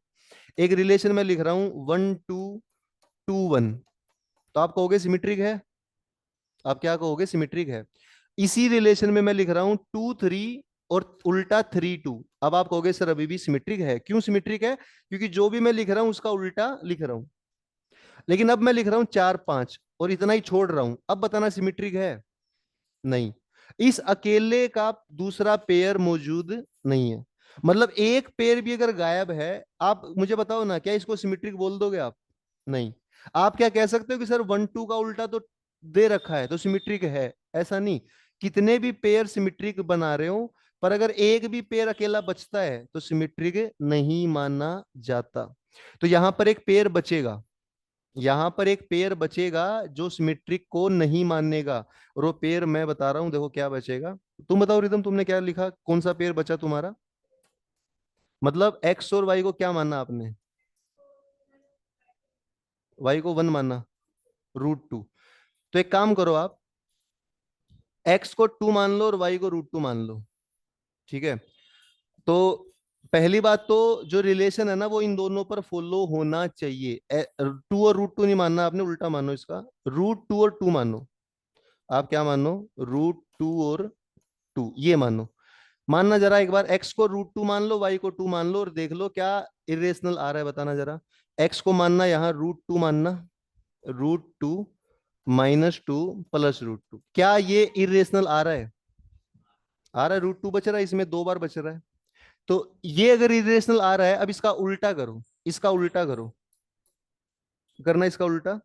S1: एक रिलेशन में लिख रहा हूं 1 2 2 1, तो आप कहोगे सिमेट्रिक है। आप क्या कहोगे, सिमेट्रिक है। इसी रिलेशन में मैं लिख रहा हूं 2 3 और उल्टा 3 2, अब आप कहोगे सर अभी भी सिमेट्रिक है। क्यों सिमेट्रिक है? क्योंकि जो भी मैं लिख रहा हूं उसका उल्टा लिख रहा हूं। लेकिन अब मैं लिख रहा हूं 4 5 और इतना ही छोड़ रहा हूं, अब बताना सिमेट्रिक है? नहीं। इस अकेले का दूसरा पेयर मौजूद नहीं है। मतलब एक पेयर भी अगर गायब है, आप मुझे बताओ ना, क्या इसको सिमेट्रिक बोल दोगे आप? नहीं। आप क्या कह सकते हो कि सर 1 2 का उल्टा तो दे रखा है तो सिमेट्रिक है? ऐसा नहीं। कितने भी पेयर सिमेट्रिक बना रहे हो, पर अगर एक भी पेयर अकेला बचता है तो सिमेट्रिक नहीं माना जाता। तो यहां पर एक पेयर बचेगा, यहां पर एक पेयर बचेगा जो सिमेट्रिक को नहीं मानेगा। और वो पेयर मैं बता रहा हूं, देखो क्या बचेगा। तुम बताओ रिदम, तुमने क्या लिखा, कौन सा पेयर बचा तुम्हारा? मतलब एक्स और वाई को क्या मानना आपने? वाई को 1 मानना, √2। तो एक काम करो आप, एक्स को 2 मान लो और वाई को √2 मान लो। ठीक है। तो पहली बात तो, जो रिलेशन है ना वो इन दोनों पर फॉलो होना चाहिए। 2 और √2 नहीं मानना आपने, उल्टा मानो इसका, √2 और 2 मानो। आप क्या मानो, √2 और 2 ये मानो। मानना जरा एक बार, एक्स को √2 मान लो, वाई को 2 मान लो, और देख लो क्या इरेशनल आ रहा है, बताना जरा। एक्स को मानना यहाँ √2 मानना, √2 -2 +√2, क्या ये इरेशनल आ रहा है? आ रहा है, √2 बच रहा है, इसमें 2 बार बच रहा है। तो ये अगर इरेशनल आ रहा है, अब इसका उल्टा करो, इसका उल्टा करो। करना इसका उल्टा।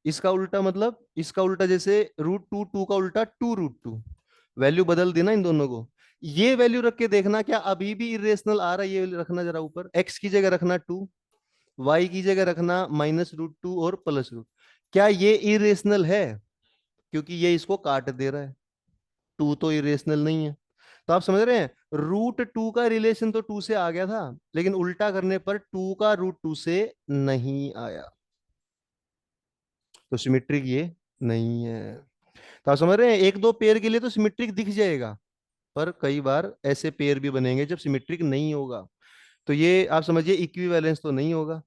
S1: इसका उल्टा मतलब, इसका उल्टा जैसे √2, 2 का उल्टा 2 √2, वैल्यू बदल देना इन दोनों को। ये वैल्यू रख के देखना क्या अभी भी इरेशनल आ रहा है, ये रखना जरा ऊपर, एक्स की जगह रखना 2, वाई की जगह रखना -√2 और +√2। क्या ये इरेशनल है? क्योंकि ये इसको काट दे रहा है, 2 तो इरेशनल नहीं है। तो आप समझ रहे हैं, √2 का रिलेशन तो 2 से आ गया था, लेकिन उल्टा करने पर 2 का √2 से नहीं आया, तो सिमेट्रिक ये नहीं है। तो आप समझ रहे हैं, एक दो पेयर के लिए तो सिमेट्रिक दिख जाएगा, पर कई बार ऐसे पेयर भी बनेंगे जब सिमेट्रिक नहीं होगा। तो ये आप समझिए इक्विवेलेंस तो नहीं होगा।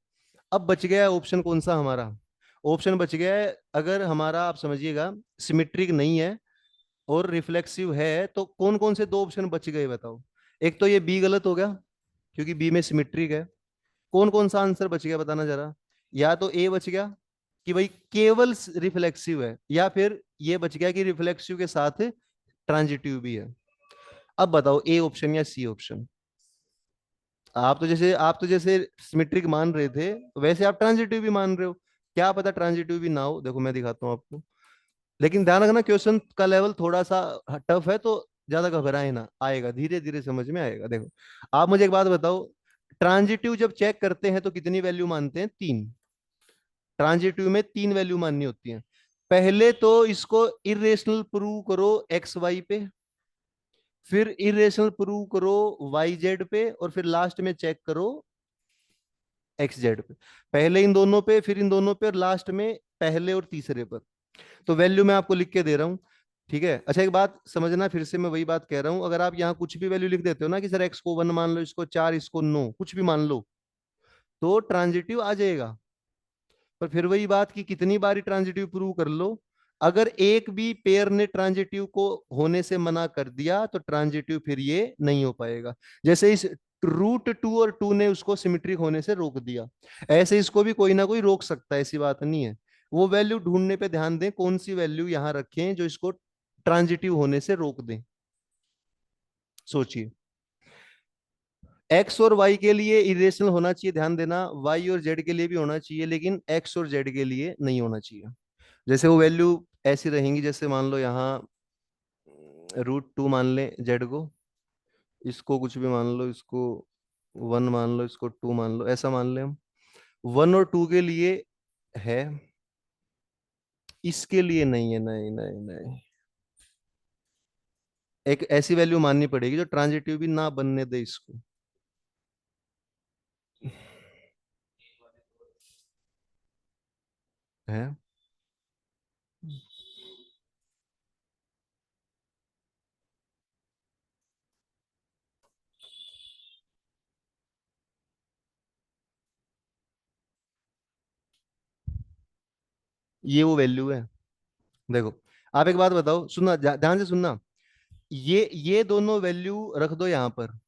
S1: अब बच गया ऑप्शन कौन सा हमारा? ऑप्शन बच गया है, अगर हमारा आप समझिएगा सिमेट्रिक नहीं है और रिफ्लेक्सिव है, तो कौन कौन से दो ऑप्शन बच गए बताओ। एक तो ये बी गलत हो गया, क्योंकि बी में सिमेट्रिक है। कौन कौन सा आंसर बच गया बताना जरा। या तो ए बच गया कि भाई केवल रिफ्लेक्सिव है, या फिर ये बच गया कि रिफ्लेक्सिव के साथ ट्रांजिटिव भी है। अब बताओ ए ऑप्शन या सी ऑप्शन। आप तो जैसे सिमेट्रिक मान रहे थे, वैसे आप ट्रांजिटिव भी मान रहे हो। क्या पता ट्रांजिटिव भी ना हो, देखो मैं दिखाता हूँ आपको। लेकिन ध्यान रखना, क्वेश्चन का लेवल थोड़ा सा टफ है, तो ज्यादा घबराए ना, आएगा धीरे धीरे समझ में आएगा। देखो आप मुझे एक बात बताओ, ट्रांजिटिव जब चेक करते हैं तो कितनी वैल्यू मानते हैं? 3। ट्रांजिटिव में 3 वैल्यू माननी होती है। पहले तो इसको इरेशनल प्रूव करो एक्स वाई पे, फिर इरेशनल प्रूव करो वाई जेड पे, और फिर लास्ट में चेक करो एक्स जेड पे। पहले इन दोनों पे, फिर इन दोनों पे, और लास्ट में पहले और तीसरे पर। तो वैल्यू मैं आपको लिख के दे रहा हूँ। ठीक है। अच्छा एक बात समझना, फिर से मैं वही बात कह रहा हूँ, अगर आप यहाँ कुछ भी वैल्यू लिख देते हो ना, कि सर एक्स को 1 मान लो, इसको 4, इसको 9, कुछ भी मान लो, तो ट्रांजिटिव आ जाएगा। पर फिर वही बात कि कितनी बारी ट्रांजिटिव प्रूव कर लो, अगर एक भी पेयर ने ट्रांजिटिव को होने से मना कर दिया तो ट्रांजिटिव फिर ये नहीं हो पाएगा। जैसे इस √2 और 2 ने उसको सिमेट्रिक होने से रोक दिया, ऐसे इसको भी कोई ना कोई रोक सकता है, ऐसी बात नहीं है। वो वैल्यू ढूंढने पे ध्यान दें, कौन सी वैल्यू यहां रखें जो इसको ट्रांजिटिव होने से रोक दें। सोचिए, एक्स और वाई के लिए इरेशनल होना चाहिए, ध्यान देना, वाई और जेड के लिए भी होना चाहिए, लेकिन एक्स और जेड के लिए नहीं होना चाहिए। जैसे वो वैल्यू ऐसी रहेंगी, जैसे मान लो यहाँ √2 मान लें जेड को, इसको कुछ भी मान लो, इसको 1 मान लो, इसको 2 मान लो, ऐसा मान लें हम। 1 और 2 के लिए है, इसके लिए नहीं है, नहीं नहीं नहीं। एक ऐसी वैल्यू माननी पड़ेगी जो ट्रांजिटिव भी ना बनने दे इसको। है। ये वो वैल्यू है। देखो, आप एक बात बताओ, सुनना, ध्यान से सुनना। ये दोनों वैल्यू रख दो यहां पर,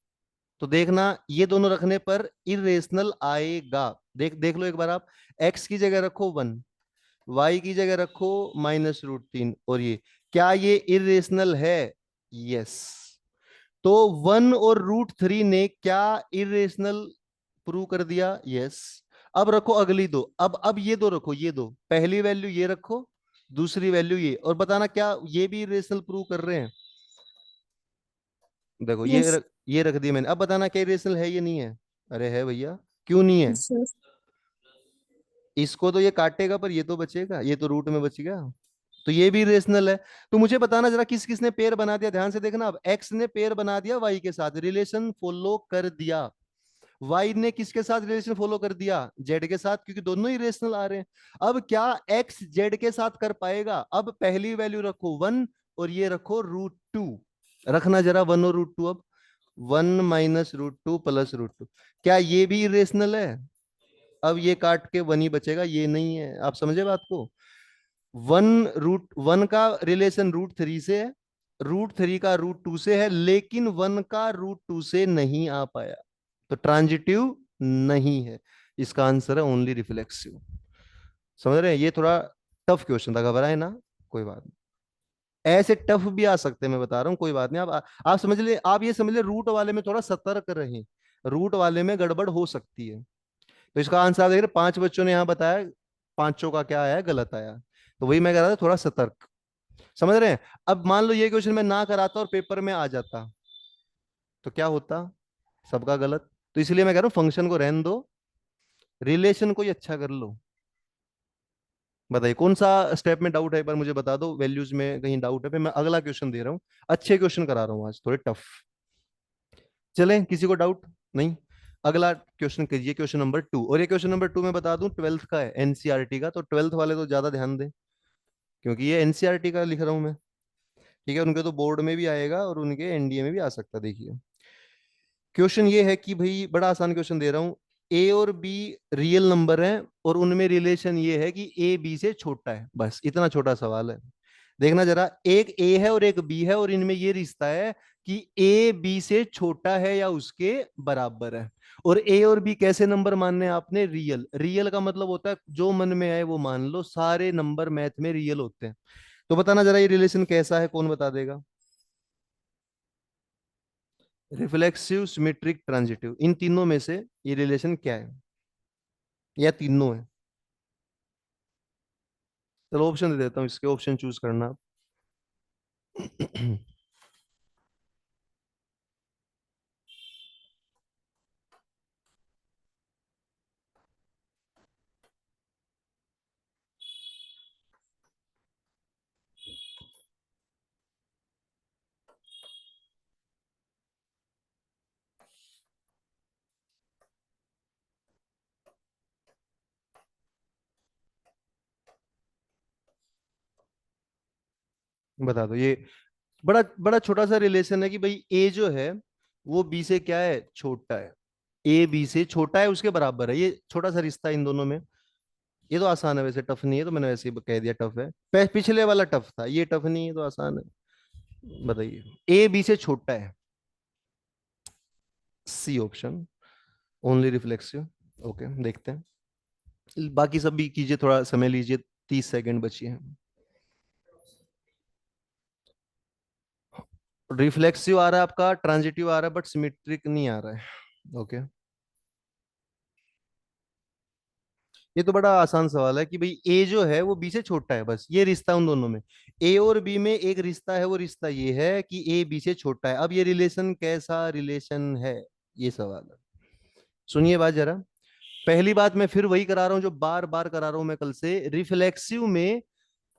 S1: तो देखना ये दोनों रखने पर इरेशनल आएगा। देख देख लो एक बार आप। एक्स की जगह रखो 1, वाई की जगह रखो -√3, और ये क्या ये इरेशनल है? यस। तो 1 और √3 ने क्या इरेशनल प्रूव कर दिया? यस। अब रखो अगली दो, अब ये दो रखो, ये दो, पहली वैल्यू ये रखो, दूसरी वैल्यू ये, और बताना क्या ये भी इरेशनल प्रूव कर रहे हैं? देखो
S2: यस।
S1: ये रख दिया मैंने, अब बताना क्या इरेशनल है ये नहीं है? अरे है भैया, क्यों नहीं है?
S2: Yes sir.
S1: इसको तो ये काटेगा पर ये तो बचेगा, ये तो रूट में बच गया, तो ये भी रेशनल है। तो मुझे बताना जरा किस किसने पेयर बना दिया, ध्यान से देखना। अब एक्स ने पेयर बना दिया वाई के साथ, रिलेशन फॉलो कर दिया। वाई ने किसके साथ रिलेशन फॉलो कर दिया? जेड के साथ, क्योंकि दोनों ही रेशनल आ रहे हैं। अब क्या एक्स जेड के साथ कर पाएगा? अब पहली वैल्यू रखो 1, और ये रखो √2। रखना जरा 1 और √2। अब 1 - √2 +√2, क्या ये भी इरेशनल है? अब ये काट के 1 ही बचेगा, ये नहीं है। आप समझे बात को? 1 √1 का रिलेशन √3 से है, √3 का √2 से है, लेकिन 1 का √2 से नहीं आ पाया, तो ट्रांजिटिव नहीं है। इसका आंसर है ओनली रिफ्लेक्सिव। समझ रहे हैं? ये थोड़ा टफ क्वेश्चन था, घबराए ना, कोई बात नहीं। ऐसे टफ भी आ सकते हैं, मैं बता रहा हूँ, कोई बात नहीं। आप समझ ले, आप ये समझ ले, रूट वाले में थोड़ा सतर्क रहें, रूट वाले में गड़बड़ हो सकती है। तो इसका आंसर आप देख रहे, 5 बच्चों ने यहाँ बताया, पांचों का क्या आया? गलत आया। तो वही मैं कह रहा था, थोड़ा सतर्क। समझ रहे हैं? अब मान लो ये क्वेश्चन मैं ना कराता और पेपर में आ जाता, तो क्या होता? सबका गलत। तो इसलिए मैं कह रहा हूँ फंक्शन को रहने दो, रिलेशन को ही अच्छा कर लो। बताइए कौन सा स्टेप में डाउट है, एक बार मुझे बता दो, वैल्यूज में कहीं डाउट है? फिर मैं अगला क्वेश्चन दे रहा हूँ, अच्छे क्वेश्चन करा रहा हूँ आज, थोड़े टफ। चले, किसी को डाउट नहीं? अगला क्वेश्चन कीजिए, क्वेश्चन नंबर 2। और ये क्वेश्चन नंबर 2 मैं बता दूं 12th का है, एनसीईआरटी का, तो 12th वाले तो ज्यादा ध्यान दें, क्योंकि ये एनसीईआरटी का लिख रहा हूं मैं। ठीक है, उनके तो बोर्ड में भी आएगा और उनके एनडीए में भी आ सकता है। देखिए, क्वेश्चन ये है कि भाई, बड़ा आसान क्वेश्चन दे रहा हूँ। ए और बी रियल नंबर हैं, और उनमें रिलेशन ये है कि ए बी से छोटा है, बस इतना छोटा सवाल है। देखना जरा, एक ए है और एक बी है, और इनमें ये रिश्ता है कि ए बी से छोटा है या उसके बराबर है। और ए और बी कैसे नंबर मानने हैं आपने? रियल। रियल का मतलब होता है जो मन में आए वो मान लो, सारे नंबर मैथ में रियल होते हैं। तो बताना जरा ये रिलेशन कैसा है, कौन बता देगा? रिफ्लेक्सिव, सिमेट्रिक, ट्रांजिटिव, इन तीनों में से ये रिलेशन क्या है, या तीनों है? चलो ऑप्शन दे देता हूँ, इसके ऑप्शन चूज करना आप। बता दो। ये बड़ा बड़ा छोटा सा रिलेशन है कि भाई ए जो है वो बी से क्या है? छोटा है। ए बी से छोटा है, उसके बराबर है, ये छोटा सा रिश्ता है इन दोनों में। ये तो आसान है वैसे, टफ नहीं है, तो मैंने वैसे ही कह दिया टफ है। पिछले वाला टफ था, ये टफ नहीं है, तो आसान है। बताइए, ए बी से छोटा है, C option, only reflexive. Okay, देखते हैं, बाकी सब भी कीजिए, थोड़ा समय लीजिए, 30 सेकंड बची है। रिफ्लेक्सिव आ रहा है आपका, ट्रांजिटिव आ रहा है, बट सिमेट्रिक नहीं आ रहा है। ओके, ये तो बड़ा आसान सवाल है कि भाई ए जो है वो बी से छोटा है, बस ये रिश्ता उन दोनों में। ए और बी में एक रिश्ता है, वो रिश्ता ये है कि ए बी से छोटा है। अब ये रिलेशन कैसा रिलेशन है, ये सवाल है। सुनिए बात जरा। पहली बात मैं फिर वही करा रहा हूं जो बार बार करा रहा हूं मैं कल से, रिफ्लेक्सिव में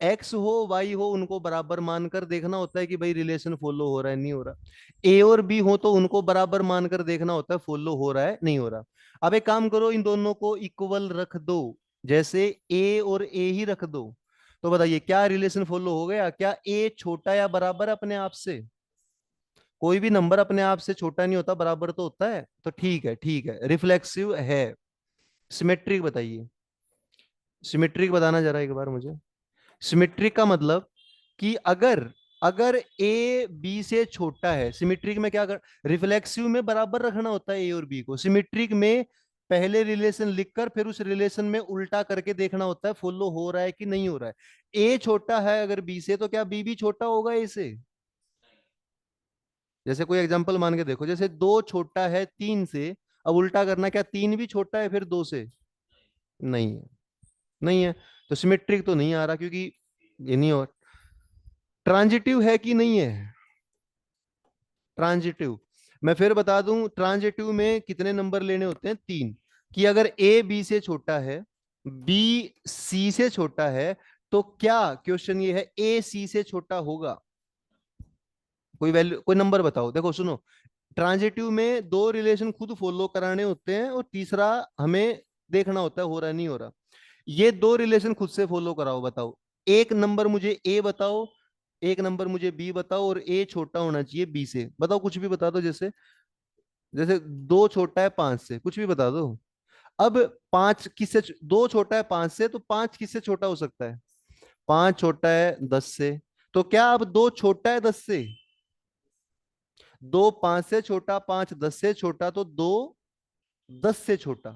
S1: एक्स हो वाई हो उनको बराबर मानकर देखना होता है कि भाई रिलेशन फॉलो हो रहा है नहीं हो रहा। ए और बी हो तो उनको बराबर मानकर देखना होता है फॉलो हो रहा है नहीं हो रहा। अब एक काम करो, इन दोनों को इक्वल रख दो, जैसे ए और ए ही रख दो, तो बताइए क्या रिलेशन फॉलो हो गया? क्या ए छोटा या बराबर अपने आप से? कोई भी नंबर अपने आप से छोटा नहीं होता, बराबर तो होता है। तो ठीक है, ठीक है, रिफ्लेक्सिव है। सिमेट्रिक बताइए। सिमेट्रिक बताना जरा एक बार मुझे। सिमेट्रिक का मतलब कि अगर अगर ए बी से छोटा है, सिमेट्रिक में क्या कर, रिफ्लेक्सिव में बराबर रखना होता है ए और बी को, सिमेट्रिक में पहले रिलेशन लिखकर फिर उस रिलेशन में उल्टा करके देखना होता है फॉलो हो रहा है कि नहीं हो रहा है। ए छोटा है अगर बी से, तो क्या बी भी छोटा होगा ए से? जैसे कोई एग्जांपल मान के देखो, जैसे दो छोटा है तीन से, अब उल्टा करना, क्या तीन भी छोटा है फिर दो से? नहीं है। नहीं है। तो सिमेट्रिक तो नहीं आ रहा, क्योंकि ये नहीं हो। ट्रांजिटिव है कि नहीं है? ट्रांजिटिव, मैं फिर बता दूं, ट्रांजिटिव में कितने नंबर लेने होते हैं? तीन। कि अगर ए बी से छोटा है, बी सी से छोटा है, तो क्या क्वेश्चन ये है, ए सी से छोटा होगा? कोई वैल्यू, कोई नंबर बताओ। देखो सुनो, ट्रांजिटिव में दो रिलेशन खुद फॉलो कराने होते हैं और तीसरा हमें देखना होता है हो रहा नहीं हो रहा। ये दो रिलेशन खुद से फॉलो कराओ, बताओ। एक नंबर मुझे ए बताओ, एक नंबर मुझे बी बताओ, और ए छोटा होना चाहिए बी से। बताओ, कुछ भी बता दो। जैसे जैसे दो छोटा है पांच से, कुछ भी बता दो। अब पांच किससे, दो छोटा है पांच से, तो पांच किससे छोटा हो सकता है? पांच छोटा है दस से। तो क्या अब दो छोटा है दस से? दो पांच से छोटा, पांच दस से छोटा, तो दो दस से छोटा।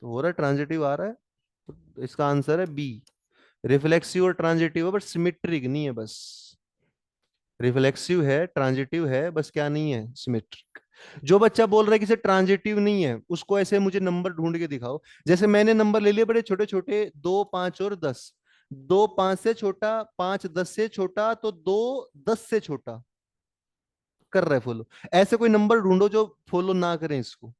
S1: तो हो रहा है, ट्रांजिटिव आ रहा है। तो इसका आंसर है बी। रिफ्लेक्सिव और ट्रांजिटिव है, बट सिमेट्रिक नहीं है बस। रिफ्लेक्सिव है, ट्रांजिटिव है, बस क्या नहीं है? सिमेट्रिक। जो बच्चा बोल रहा है कि इसे ट्रांजिटिव नहीं है, उसको ऐसे मुझे नंबर ढूंढ के दिखाओ। जैसे मैंने नंबर ले लिए बड़े छोटे छोटे, दो पांच और दस। दो पांच से छोटा, पांच दस से छोटा, तो दो दस से छोटा। कर रहा है फॉलो। ऐसे कोई नंबर ढूंढो जो फॉलो ना करें इसको।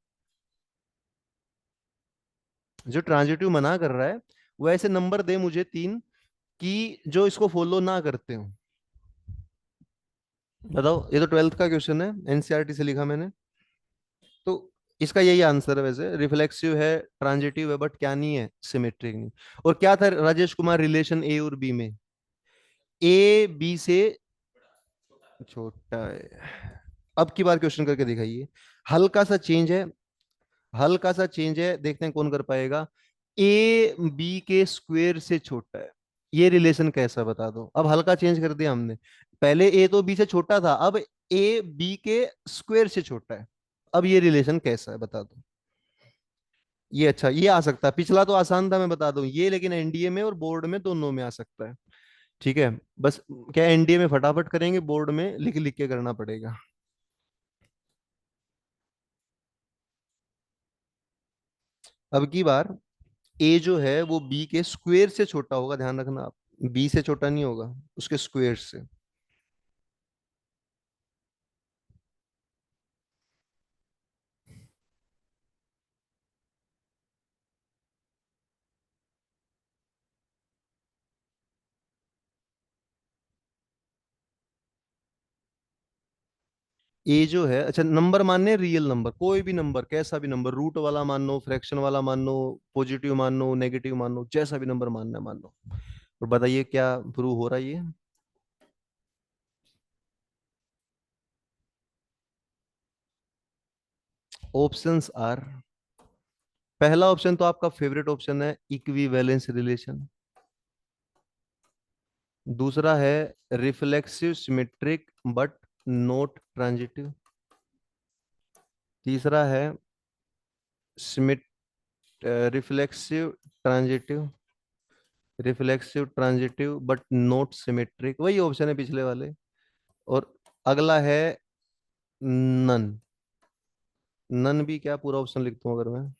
S1: जो ट्रांजिटिव मना कर रहा है, वो ऐसे नंबर दे मुझे तीन, कि जो इसको फॉलो ना करते हो। बताओ, ये तो ट्वेल्थ का क्वेश्चन है, एनसीईआरटी से लिखा मैंने। तो इसका यही आंसर है वैसे, रिफ्लेक्सिव है, ट्रांजिटिव है, बट क्या नहीं है? सिमेट्रिक नहीं। और क्या था राजेश कुमार रिलेशन ए और बी में? ए बी से छोटा है। अब की बार क्वेश्चन करके दिखाइए। हल्का सा चेंज है, हल्का सा चेंज है, देखते हैं कौन कर पाएगा। ए बी के स्क्वायर से छोटा है, ये रिलेशन कैसा, बता दो। अब हल्का चेंज कर दिया हमने। पहले ए तो बी से छोटा था, अब ए बी के स्क्वायर से छोटा है। अब ये रिलेशन कैसा है, बता दो। ये अच्छा, ये आ सकता है, पिछला तो आसान था मैं बता दूं ये, लेकिन एनडीए में और बोर्ड में दोनों में आ सकता है। ठीक है। बस क्या एनडीए में फटाफट करेंगे, बोर्ड में लिख लिख के करना पड़ेगा। अब की बार ए जो है वो बी के स्क्वायर से छोटा होगा, ध्यान रखना आप। बी से छोटा नहीं होगा, उसके स्क्वायर से। ए जो है, अच्छा नंबर मानने, रियल नंबर कोई भी नंबर, कैसा भी नंबर, रूट वाला मान लो, फ्रैक्शन वाला मान लो, पॉजिटिव मान लो, नेगेटिव मान लो, जैसा भी नंबर मानना है मान लो। और बताइए क्या प्रूव हो रहा है ये? ऑप्शंस आर, पहला ऑप्शन तो आपका फेवरेट ऑप्शन है, इक्विवेलेंस रिलेशन। दूसरा है reflexive symmetric but not transitive. तीसरा है सिमिट reflexive transitive, reflexive transitive but not symmetric, वही ऑप्शन है पिछले वाले। और अगला है नन। नन भी क्या, पूरा ऑप्शन लिखता हूँ अगर मैं।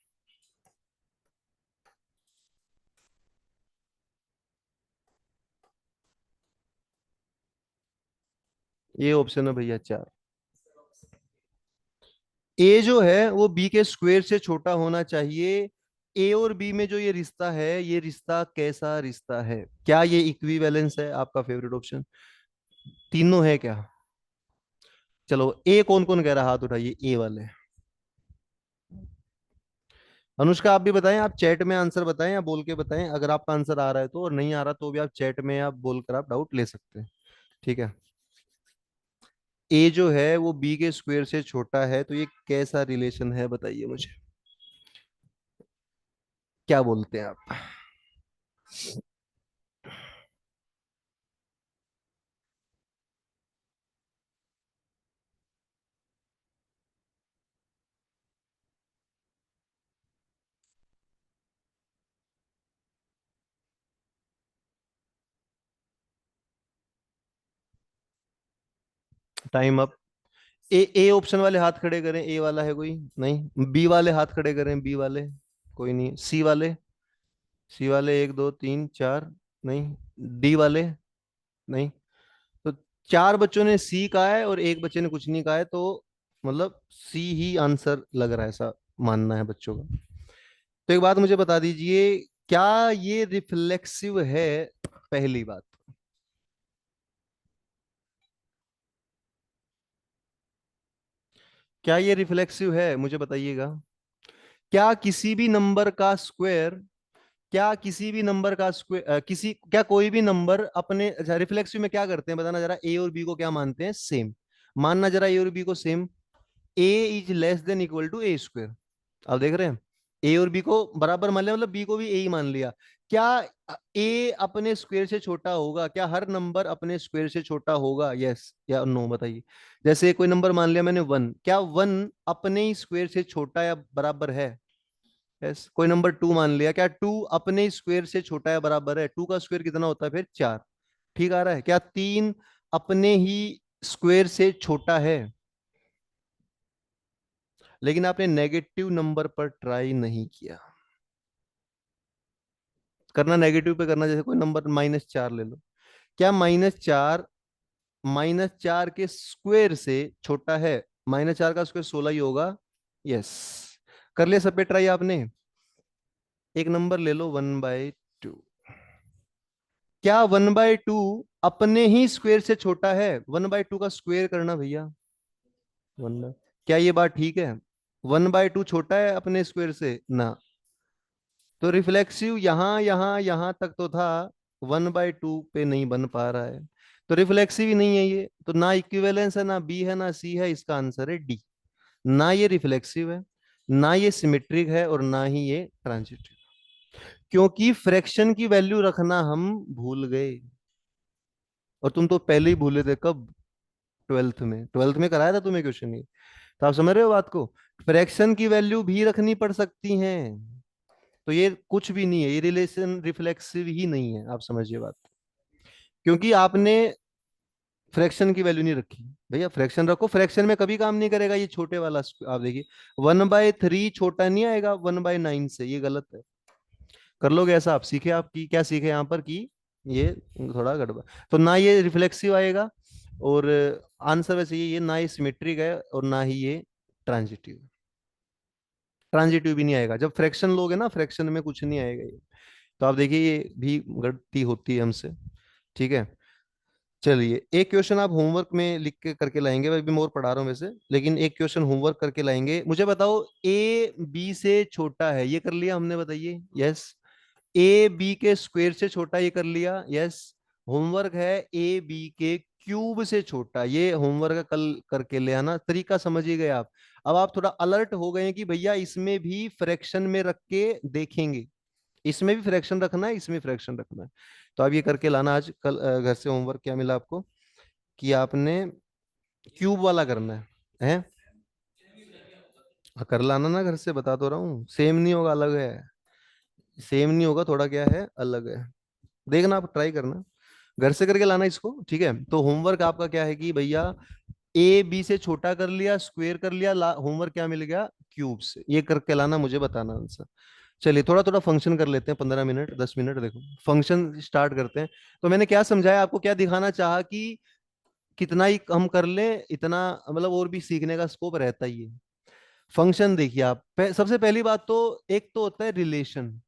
S1: ये ऑप्शन है भैया चार। ए जो है वो बी के स्क्वायर से छोटा होना चाहिए। ए और बी में जो ये रिश्ता है, ये रिश्ता कैसा रिश्ता है? क्या ये इक्विवेलेंस है, आपका फेवरेट ऑप्शन? तीनों है क्या? चलो, ए कौन कौन कह रहा, हाथ उठाइए, ए वाले। अनुष्का आप भी बताएं, आप चैट में आंसर बताएं या बोल के बताएं, अगर आपका आंसर आ रहा है तो, और नहीं आ रहा तो भी आप चैट में आप बोलकर आप डाउट ले सकते हैं। ठीक है। ए जो है वो बी के स्क्वायर से छोटा है, तो ये कैसा रिलेशन है बताइए मुझे, क्या बोलते हैं आप? Time up. ए ऑप्शन वाले हाथ खड़े करें, ए वाला है कोई? नहीं। बी वाले हाथ खड़े करें, बी वाले। कोई नहीं। सी वाले? सी वाले एक दो तीन चार। नहीं। डी वाले? नहीं। तो चार बच्चों ने सी कहा है और एक बच्चे ने कुछ नहीं कहा है, तो मतलब सी ही आंसर लग रहा है, ऐसा मानना है बच्चों का। तो एक बात मुझे बता दीजिए, क्या ये रिफ्लेक्सिव है? पहली बात, क्या ये रिफ्लेक्सिव है मुझे बताइएगा। क्या किसी भी नंबर का स्क्वायर, क्या किसी भी नंबर का स्क्वायर, किसी क्या कोई भी नंबर अपने, अच्छा रिफ्लेक्सिव में क्या करते हैं बताना जरा, ए और बी को क्या मानते हैं? सेम। मानना जरा ए और बी को same. A is less than equal to A square. आप देख रहे हैं, ए और बी को बराबर मान लिया, मतलब बी को भी ए ही मान लिया। क्या ए अपने स्क्वायर से छोटा होगा? क्या हर नंबर अपने स्क्वायर से छोटा होगा? यस या नो बताइए। जैसे कोई नंबर मान लिया मैंने वन, क्या वन अपने ही स्क्वायर से छोटा या बराबर है? यस। कोई नंबर टू मान लिया, क्या टू अपने स्क्वायर से छोटा या बराबर है? टू का स्क्वायर कितना होता है फिर? चार। ठीक आ रहा है? क्या तीन अपने ही स्क्वायर से छोटा है? लेकिन आपने नेगेटिव नंबर पर ट्राई नहीं किया। करना नेगेटिव पे करना, जैसे कोई नंबर -4 ले लो। क्या -4 -4 के स्क्वायर से छोटा है? -4 का स्क्वायर 16 ही होगा। यस। कर लिया सब पे ट्राई आपने? एक नंबर ले लो 1/2। क्या 1/2 अपने ही स्क्वायर से छोटा है? 1/2 का स्क्वायर करना भैया। वन बाय, क्या ये बात ठीक है? 1/2 छोटा है अपने स्क्वायर से ना? तो रिफ्लेक्सिव यहाँ यहाँ यहाँ तक तो था, 1/2 पे नहीं बन पा रहा है, तो रिफ्लेक्सिव ही नहीं है ये, तो ना इक्विवेलेंस है, ना बी है, ना सी है, इसका आंसर है डी। ना ये रिफ्लेक्सिव है, ना ये सिमेट्रिक है, और ना ही ये ट्रांजिटिव। क्योंकि फ्रैक्शन की वैल्यू रखना हम भूल गए। और तुम तो पहले ही भूले थे, कब? ट्वेल्थ में कराया था तुम्हें क्वेश्चन ये। तो आप समझ रहे हो बात को? फ्रैक्शन की वैल्यू भी रखनी पड़ सकती है। तो ये कुछ भी नहीं है, ये रिलेशन रिफ्लेक्सिव ही नहीं है, आप समझिए बात। क्योंकि आपने फ्रैक्शन की वैल्यू नहीं रखी। भैया फ्रैक्शन रखो, फ्रैक्शन में कभी काम नहीं करेगा ये छोटे वाला। आप देखिए, 1/3 छोटा नहीं आएगा 1/9 से, ये गलत है। कर लोगे ऐसा? आप सीखे, आपकी क्या सीखे यहाँ पर कि ये थोड़ा गड़बड़। तो ना ये रिफ्लेक्सिव आएगा, और आंसर वैसे ये ना ये सिमेट्रिक है, और ना ही ये ट्रांजिटिव। ट्रांजिटिव भी नहीं आएगा, जब फ्रैक्शन लोगे ना, फ्रैक्शन में कुछ नहीं आएगा ये। तो आप देखिए ये भी गलती होती है हमसे। ठीक है। चलिए एक क्वेश्चन आप होमवर्क में लिख के करके लाएंगे, मैं भी मोर पढ़ा रहा हूँ वैसे, लेकिन एक क्वेश्चन होमवर्क करके लाएंगे। मुझे बताओ, ए बी से छोटा है, ये कर लिया हमने बताइए? यस। ए बी के स्क्वायर से छोटा, ये कर लिया? यस। होमवर्क है ए बी के क्यूब से छोटा, ये होमवर्क है, कल करके ले आना। तरीका समझ ही गए आप। अब आप थोड़ा अलर्ट हो गए हैं कि भैया इसमें भी फ्रैक्शन में रख के देखेंगे, इसमें भी फ्रैक्शन रखना है, इसमें फ्रैक्शन रखना है। तो आप ये करके लाना आज, कल घर से होमवर्क क्या मिला आपको, कि आपने क्यूब वाला करना है? हाँ, कर लाना ना घर से, बता तो रहा हूँ, सेम नहीं होगा, अलग है। सेम नहीं होगा, थोड़ा क्या है, अलग है। देखना, आप ट्राई करना, घर से करके लाना इसको। ठीक है। तो होमवर्क आपका क्या है कि भैया ए बी से छोटा कर लिया, स्क्वायर कर लिया, होमवर्क क्या मिल गया? क्यूब से। ये करके लाना, मुझे बताना आंसर। चलिए थोड़ा थोड़ा फंक्शन कर लेते हैं, 15 मिनट 10 मिनट, देखो फंक्शन स्टार्ट करते हैं। तो मैंने क्या समझाया आपको, क्या दिखाना चाहा कि कितना ही हम कर लें इतना, मतलब और भी सीखने का स्कोप रहता ही है। फंक्शन देखिए आप, सबसे पहली बात तो, एक तो होता है रिलेशन,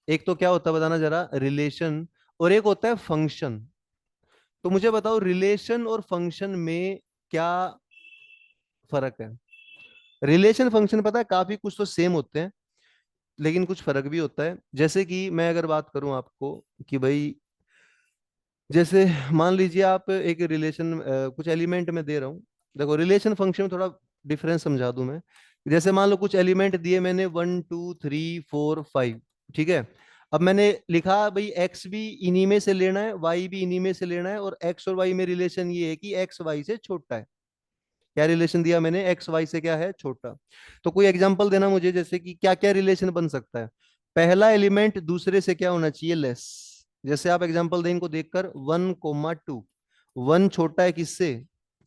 S1: एक तो क्या होता है बताना जरा, रिलेशन, और एक होता है फंक्शन। तो मुझे बताओ, रिलेशन और फंक्शन में क्या फर्क है? रिलेशन फंक्शन पता है काफी कुछ तो सेम होते हैं, लेकिन कुछ फर्क भी होता है। जैसे कि मैं अगर बात करूं आपको कि भाई, जैसे मान लीजिए आप एक रिलेशन, कुछ एलिमेंट में दे रहा हूँ। देखो रिलेशन फंक्शन में थोड़ा डिफरेंस समझा दूं मैं। जैसे मान लो कुछ एलिमेंट दिए मैंने, 1 2 3 4 5, ठीक है। अब मैंने लिखा भाई एक्स भी इन्हीं में से लेना है, वाई भी इन्हीं में से लेना है, और एक्स और वाई में रिलेशन ये है कि एक्स वाई से छोटा है। क्या रिलेशन दिया मैंने? एक्स वाई से क्या है? छोटा। तो कोई एग्जांपल देना मुझे, जैसे कि क्या क्या रिलेशन बन सकता है। पहला एलिमेंट दूसरे से क्या होना चाहिए? लेस। जैसे आप एग्जांपल दें इनको देखकर, 1 2। 1 छोटा है किससे?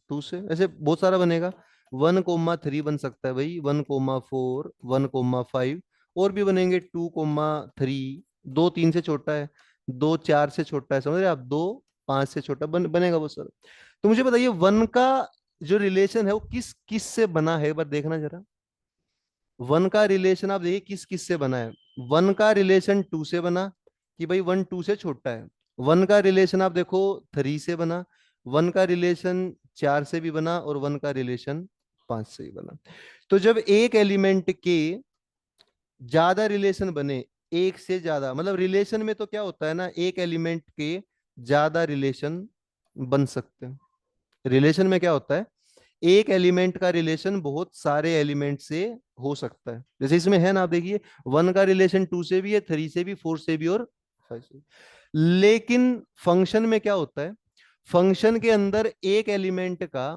S1: 2 से। ऐसे बहुत सारा बनेगा। 1 3 बन सकता है भाई, 1 4, 1 5, और भी बनेंगे, 2 3। 2 3 से छोटा है, 2 4 से छोटा है, समझ रहे आप? 2 5 से छोटा बनेगा बहुत सारा। तो मुझे बताइए, वन का जो रिलेशन है वो किस किस से बना है, एक बार देखना जरा। वन का रिलेशन आप देखिए किस किस से बना है। वन का रिलेशन 2 से बना, कि भाई 1 2 से छोटा है। वन का रिलेशन आप देखो 3 से बना। वन का रिलेशन 4 से भी बना, और वन का रिलेशन 5 से भी बना। तो जब एक एलिमेंट के ज्यादा रिलेशन बने, एक से ज्यादा, मतलब रिलेशन में तो क्या होता है ना, एक एलिमेंट के ज्यादा रिलेशन बन सकते हैं। रिलेशन में क्या होता है, एक एलिमेंट का रिलेशन बहुत सारे एलिमेंट से हो सकता है। जैसे इसमें है ना, आप देखिए, 1 का रिलेशन 2 से भी है, 3 से भी, 4 से भी, और 5 से भी। लेकिन फंक्शन में क्या होता है, फंक्शन के अंदर एक एलिमेंट का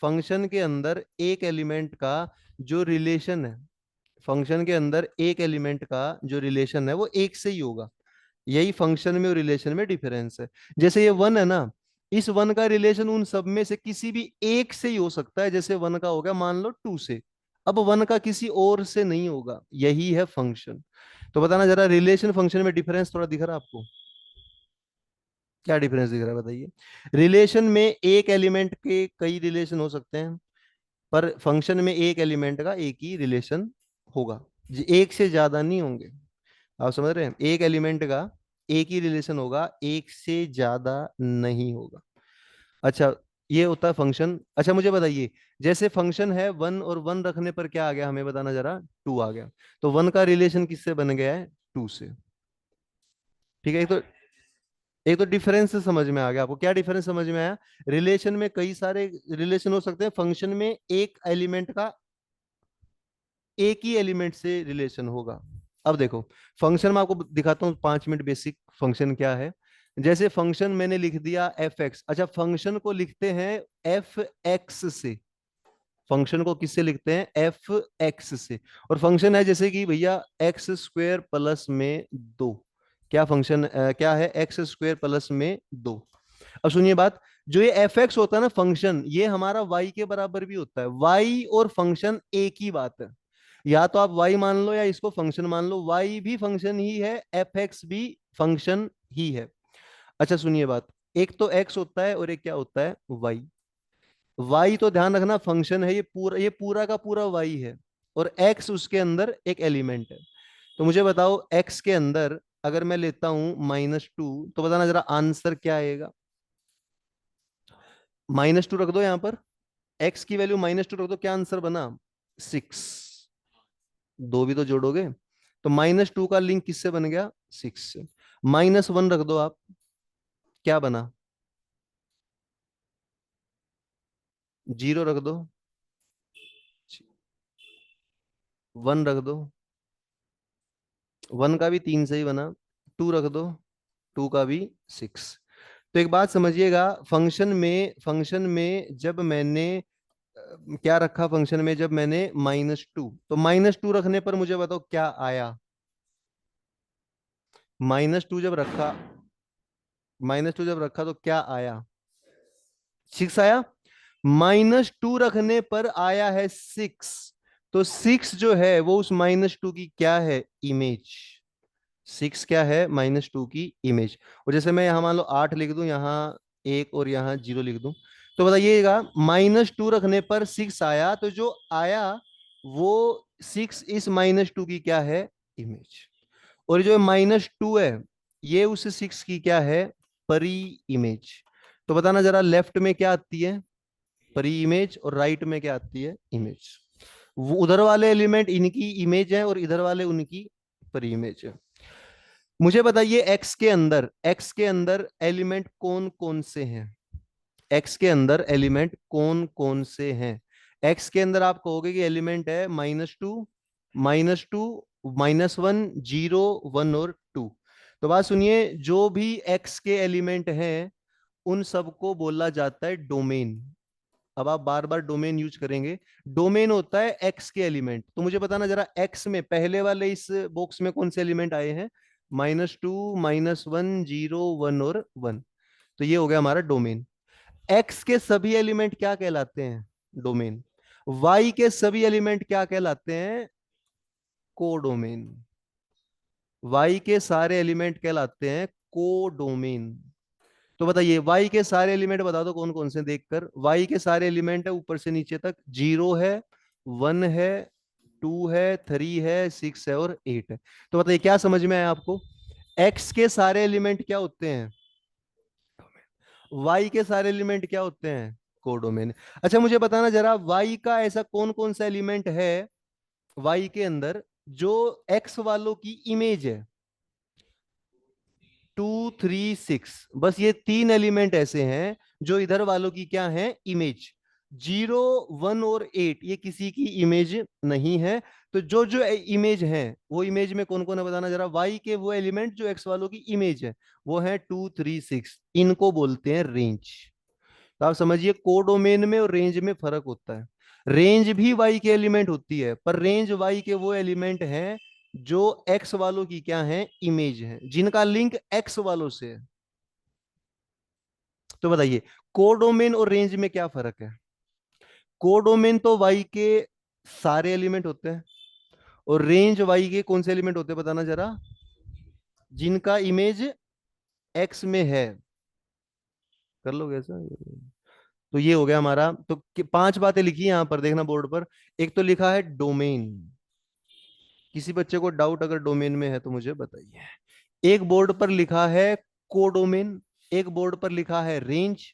S1: फंक्शन के अंदर एक एलिमेंट का जो रिलेशन है, फंक्शन के अंदर एक एलिमेंट का जो रिलेशन है वो एक से ही होगा। यही फंक्शन में और रिलेशन में डिफरेंस है। जैसे ये 1 है ना, इस 1 का रिलेशन उन सब में से किसी भी एक से ही हो सकता है। जैसे 1 का हो गया मान लो 2 से, अब 1 का किसी और से नहीं होगा। यही है फंक्शन। तो बताना जरा, रिलेशन फंक्शन में डिफरेंस थोड़ा दिख रहा है आपको? क्या डिफरेंस दिख रहा है बताइए। रिलेशन में एक एलिमेंट के कई रिलेशन हो सकते हैं, पर फंक्शन में एक एलिमेंट का एक ही रिलेशन होगा। एक से ज्यादा नहीं होंगे। आप समझ रहे हैं? एक एलिमेंट का एक ही रिलेशन होगा, एक से ज्यादा नहीं होगा। अच्छा, ये होता है फंक्शन। अच्छा मुझे बताइए, जैसे फंक्शन है 1, और 1 रखने पर क्या आ गया, हमें बताना जरा। 2 आ गया। तो 1 का रिलेशन किससे बन गया है? 2 से। ठीक है। एक तो डिफरेंस समझ में आ गया आपको। क्या डिफरेंस समझ में आया? रिलेशन में कई सारे रिलेशन हो सकते हैं, फंक्शन में एक एलिमेंट का एक ही एलिमेंट से रिलेशन होगा। अब देखो, फंक्शन में आपको दिखाता हूँ 5 मिनट बेसिक फंक्शन क्या है। जैसे फंक्शन मैंने लिख दिया एफ एक्स। अच्छा, फंक्शन को लिखते हैं एफ एक्स से। फंक्शन को किससे लिखते हैं? एफ एक्स से। और फंक्शन है जैसे कि भैया x² + 2। क्या फंक्शन क्या है? x² + 2। अब सुनिए बात, जो ये एफ एक्स होता है ना फंक्शन, ये हमारा वाई के बराबर भी होता है। वाई और फंक्शन एक ही बात है। या तो आप वाई मान लो या इसको फंक्शन मान लो, वाई भी फंक्शन ही है, एफ एक्स भी फंक्शन ही है। अच्छा सुनिए बात, एक तो एक्स होता है और एक क्या होता है? वाई। वाई तो ध्यान रखना फंक्शन है, ये पूरा का पूरा वाई है, और एक्स उसके अंदर एक एलिमेंट है। तो मुझे बताओ, एक्स के अंदर अगर मैं लेता हूं -2, तो बताना जरा आंसर क्या आएगा। -2 रख दो यहां पर, एक्स की वैल्यू -2 रख दो, क्या आंसर बना? 6। दो भी तो जोड़ोगे, तो -2 का लिंक किससे बन गया? 6 से। -1 रख दो आप, क्या बना? 0 रख दो, 1 रख दो, 1 का भी 3 से ही बना। 2 रख दो, 2 का भी 6। तो एक बात समझिएगा, फंक्शन में जब मैंने क्या रखा, फंक्शन में जब मैंने -2, तो -2 रखने पर मुझे बताओ क्या आया। -2 जब रखा, -2 जब रखा तो क्या आया? 6 आया। -2 रखने पर आया है 6। तो 6 जो है वो उस -2 की क्या है? इमेज। 6 क्या है? -2 की इमेज। और जैसे मैं यहां मान लो 8 लिख दूं, यहाँ 1 और यहाँ 0 लिख दूं, तो बताइएगा, -2 रखने पर 6 आया, तो जो आया वो 6 इस -2 की क्या है? इमेज। और जो -2 है, ये उस 6 की क्या है? परी इमेज। तो बताना जरा, लेफ्ट में क्या आती है? परी इमेज, और राइट में क्या आती है? इमेज। वो उधर वाले एलिमेंट इनकी इमेज है, और इधर वाले उनकी पर इमेज है। मुझे बताइए एक्स के अंदर एलिमेंट कौन कौन से हैं। एक्स के अंदर एलिमेंट कौन कौन से हैं। एक्स के अंदर आप कहोगे कि एलिमेंट है -2, -1, 0, 1 और 2। तो बात सुनिए, जो भी एक्स के एलिमेंट हैं उन सबको बोला जाता है डोमेन। अब आप बार बार डोमेन यूज करेंगे। डोमेन होता है एक्स के एलिमेंट। तो मुझे बताना जरा, एक्स में पहले वाले इस बॉक्स में कौन से एलिमेंट आए हैं? -2, -1, 0, 1 और 1। तो ये हो गया हमारा डोमेन। एक्स के सभी एलिमेंट क्या कहलाते हैं? डोमेन। वाई के सभी एलिमेंट क्या कहलाते हैं? कोडोमेन। वाई के सारे एलिमेंट कहलाते हैं कोडोमेन। तो बताइए वाई के सारे एलिमेंट बता दो कौन कौन से देखकर। वाई के सारे एलिमेंट है ऊपर से नीचे तक, 0 है, 1 है, 2 है, 3 है, 6 है और 8 है। तो बताइए क्या समझ में आया आपको? एक्स के सारे एलिमेंट क्या होते हैं? वाई के सारे एलिमेंट क्या होते हैं? कोडोमेन। अच्छा मुझे बताना जरा, वाई का ऐसा कौन कौन सा एलिमेंट है वाई के अंदर जो एक्स वालों की इमेज है? 2, 3, 6, बस ये 3 एलिमेंट ऐसे हैं जो इधर वालों की क्या है? इमेज। 0, 1 और 8 ये किसी की इमेज नहीं है। तो जो जो इमेज है वो इमेज में कौन कौन है बताना जरा। वाई के वो एलिमेंट जो एक्स वालों की इमेज है वो है 2, 3, 6, इनको बोलते हैं रेंज। तो आप समझिए कोडोमेन में और रेंज में फर्क होता है। रेंज भी वाई के एलिमेंट होती है, पर रेंज वाई के वो एलिमेंट हैं जो एक्स वालों की क्या है? इमेज है, जिनका लिंक एक्स वालों से है। तो बताइए कोडोमेन और रेंज में क्या फर्क है? कोडोमेन तो वाई के सारे एलिमेंट होते हैं, और रेंज वाई के कौन से एलिमेंट होते हैं बताना जरा, जिनका इमेज एक्स में है। कर लोगे ऐसा? तो ये हो गया हमारा। तो 5 बातें लिखी यहां पर, देखना बोर्ड पर। एक तो लिखा है डोमेन। किसी बच्चे को डाउट अगर डोमेन में है तो मुझे बताइए। एक बोर्ड पर लिखा है कोडोमेन, एक बोर्ड पर लिखा है रेंज,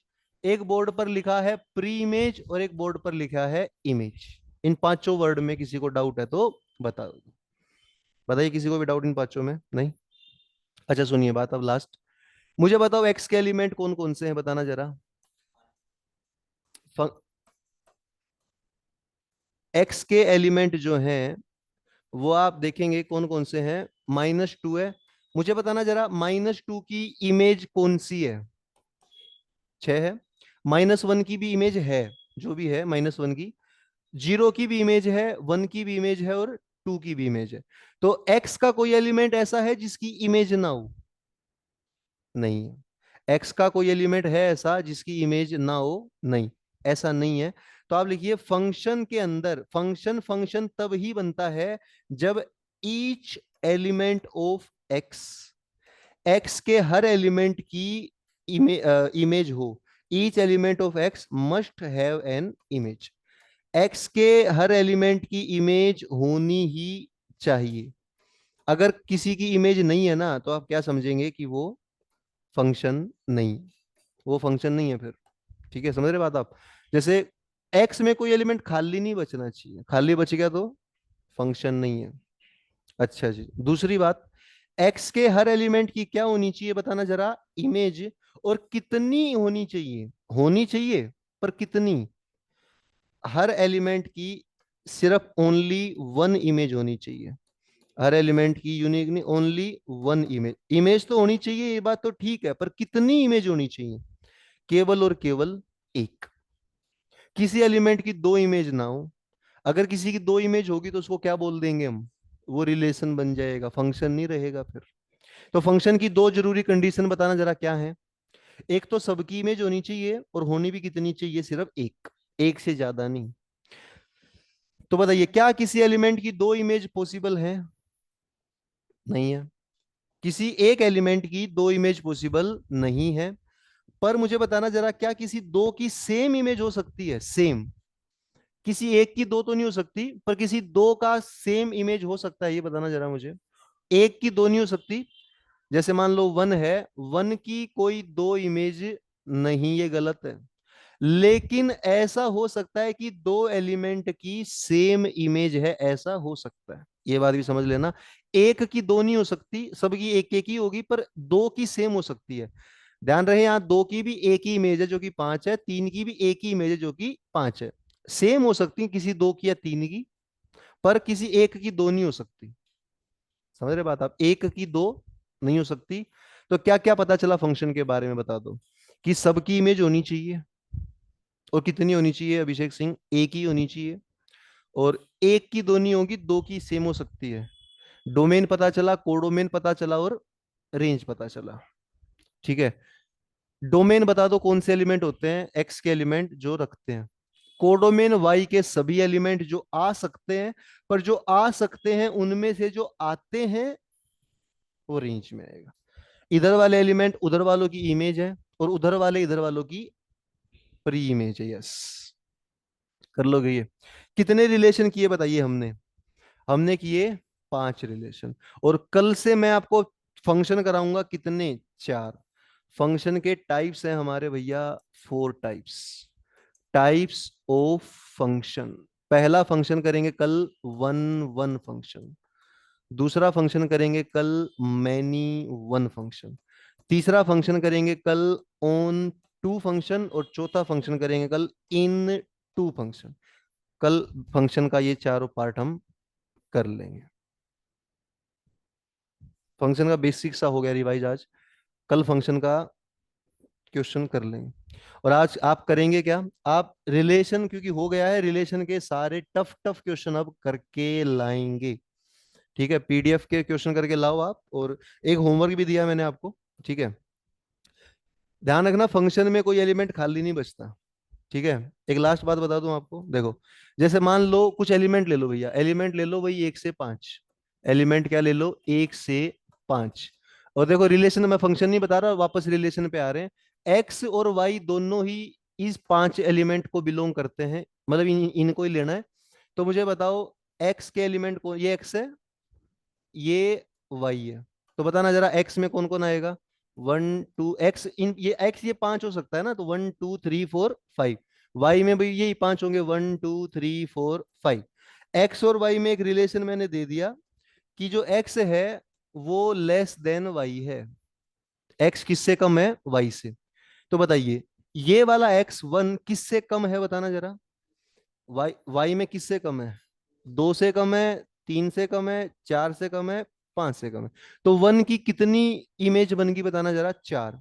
S1: एक बोर्ड पर लिखा है प्री इमेज और एक बोर्ड पर लिखा है इमेज। इन पांचों वर्ड में किसी को डाउट है तो बता दो। बताइए किसी को भी डाउट इन पांचों में नहीं? अच्छा सुनिए बात अब लास्ट। मुझे बताओ एक्स के एलिमेंट कौन कौन से हैं बताना जरा। एक्स के एलिमेंट जो हैं वो आप देखेंगे कौन कौन से हैं। -2 है। मुझे बताना जरा -2 की इमेज कौन सी है? 6 है। -1 की भी इमेज है, जो भी है -1 की। 0 की भी इमेज है, 1 की भी इमेज है और 2 की भी इमेज है। तो एक्स का कोई एलिमेंट ऐसा है जिसकी इमेज ना हो? नहीं है। एक्स का कोई एलिमेंट है ऐसा जिसकी इमेज ना हो? नहीं, ऐसा नहीं है। तो आप लिखिए फंक्शन के अंदर, फंक्शन फंक्शन तब ही बनता है जब each element of x, x के हर एलिमेंट की इमेज हो। Each element of x must have an image. X के हर एलिमेंट की इमेज होनी ही चाहिए। अगर किसी की इमेज नहीं है ना तो आप क्या समझेंगे कि वो फंक्शन नहीं, वो फंक्शन नहीं है फिर। ठीक है, समझ रहे बात आप? जैसे एक्स में कोई एलिमेंट खाली नहीं बचना चाहिए, खाली बच गया तो फंक्शन नहीं है। अच्छा जी, दूसरी बात, एक्स के हर एलिमेंट की क्या होनी चाहिए बताना जरा? इमेज। और कितनी होनी चाहिए? होनी चाहिए, पर कितनी? हर एलिमेंट की सिर्फ ओनली 1 इमेज होनी चाहिए। हर एलिमेंट की यूनिक नहीं, ओनली 1 इमेज। इमेज तो होनी चाहिए, ये बात तो ठीक है, पर कितनी इमेज होनी चाहिए? केवल और केवल एक। किसी एलिमेंट की 2 इमेज ना हो। अगर किसी की 2 इमेज होगी तो उसको क्या बोल देंगे हम? वो रिलेशन बन जाएगा, फंक्शन नहीं रहेगा फिर। तो फंक्शन की 2 जरूरी कंडीशन बताना जरा क्या है? एक तो सबकी इमेज होनी चाहिए, और होनी भी कितनी चाहिए? सिर्फ एक, एक से ज्यादा नहीं। तो बताइए क्या किसी एलिमेंट की 2 इमेज पॉसिबल है? नहीं है। किसी एक एलिमेंट की 2 इमेज पॉसिबल नहीं है। पर मुझे बताना जरा, क्या किसी 2 की सेम इमेज हो सकती है? सेम। किसी एक की 2 तो नहीं हो सकती, पर किसी 2 का सेम इमेज हो सकता है, ये बताना जरा मुझे। एक की 2 नहीं हो सकती। जैसे मान लो 1 है, 1 की कोई 2 इमेज नहीं, ये गलत है। लेकिन ऐसा हो सकता है कि 2 एलिमेंट की सेम इमेज है, ऐसा हो सकता है, ये बात भी समझ लेना। एक की दो नहीं हो सकती, सबकी एक एक ही होगी, पर दो की सेम हो सकती है। ध्यान रहे, यहाँ दो की भी एक ही इमेज है जो कि पांच है, तीन की भी एक ही इमेज है जो कि पांच है। सेम हो सकती है किसी दो की या तीन की, पर किसी एक की दो नहीं हो सकती। समझ रहे बात आप, एक की दो नहीं हो सकती। तो क्या क्या पता चला फंक्शन के बारे में बता दो। कि सबकी इमेज होनी चाहिए, और कितनी होनी चाहिए अभिषेक सिंह, एक ही होनी चाहिए। और एक की दो नहीं होगी, दो की सेम हो सकती है। डोमेन पता चला, कोडोमेन पता चला, और रेंज पता चला। ठीक है। डोमेन बता दो कौन से एलिमेंट होते हैं, एक्स के एलिमेंट जो रखते हैं। कोडोमेन वाई के सभी एलिमेंट जो आ सकते हैं, पर जो आ सकते हैं उनमें से जो आते हैं वो रेंज में आएगा। इधर वाले एलिमेंट उधर वालों की इमेज है, और उधर वाले इधर वालों की प्री इमेज है। यस, कर लोगे ये। कितने रिलेशन किए बताइए हमने। हमने किए पांच रिलेशन। और कल से मैं आपको फंक्शन कराऊंगा कितने, चार। फंक्शन के टाइप्स हैं हमारे भैया, four types. Types of function. पहला फंक्शन करेंगे कल, वन वन फंक्शन। दूसरा फंक्शन करेंगे कल, मैनी वन फंक्शन। तीसरा फंक्शन करेंगे कल, ऑन टू फंक्शन। और चौथा फंक्शन करेंगे कल, इन टू फंक्शन। कल फंक्शन का ये चारों पार्ट हम कर लेंगे। फंक्शन का बेसिक सा हो गया रिवाइज आज। कल फंक्शन का क्वेश्चन कर लेंगे। और आज आप करेंगे क्या, आप रिलेशन, क्योंकि हो गया है, रिलेशन के सारे टफ टफ क्वेश्चन अब करके लाएंगे। ठीक है, पीडीएफ के क्वेश्चन करके लाओ आप। और एक होमवर्क भी दिया मैंने आपको। ठीक है। ध्यान रखना, फंक्शन में कोई एलिमेंट खाली नहीं बचता। ठीक है। एक लास्ट बात बता दूं आपको, देखो। जैसे मान लो कुछ एलिमेंट ले लो भैया, एलिमेंट ले लो वही एक से पांच। एलिमेंट क्या ले लो, एक से पांच। और देखो रिलेशन, में फंक्शन नहीं बता रहा, वापस रिलेशन पे आ रहे हैं। एक्स और वाई दोनों ही इस पांच एलिमेंट को बिलोंग करते हैं, मतलब इनको ही लेना है। तो मुझे बताओ, एक्स के एलिमेंट को, ये एक्स है, ये वाई है। तो बताना जरा, एक्स में कौन कौन आएगा। वन टू एक्स, इन ये एक्स ये पांच हो सकता है ना, तो one two three four five. Y में भी यही पांच होंगे, one two three four five. X और वाई में एक रिलेशन मैंने दे दिया, कि जो एक्स है वो लेस देन वाई है। एक्स किससे कम है, वाई से। तो बताइए, ये वाला एक्स वन किससे कम है, बताना जरा। वाई वाई में किससे कम है, दो से कम है, तीन से कम है, चार से कम है, पांच से कम है। तो वन की कितनी इमेज बन गई, बताना जरा, चार।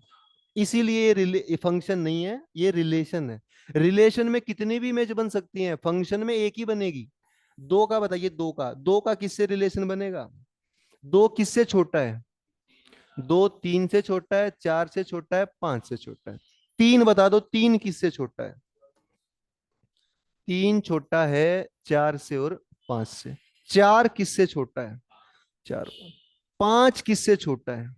S1: इसीलिए ये फंक्शन नहीं है, ये रिलेशन है। रिलेशन में कितनी भी इमेज बन सकती है, फंक्शन में एक ही बनेगी। दो का बताइए, दो का किससे रिलेशन बनेगा। दो किससे छोटा है, दो तीन से छोटा है, चार से छोटा है, पांच से छोटा है। तीन बता दो, तीन किससे छोटा है। तीन छोटा है चार से और पांच से। चार किससे छोटा है, चार। पांच किससे छोटा है,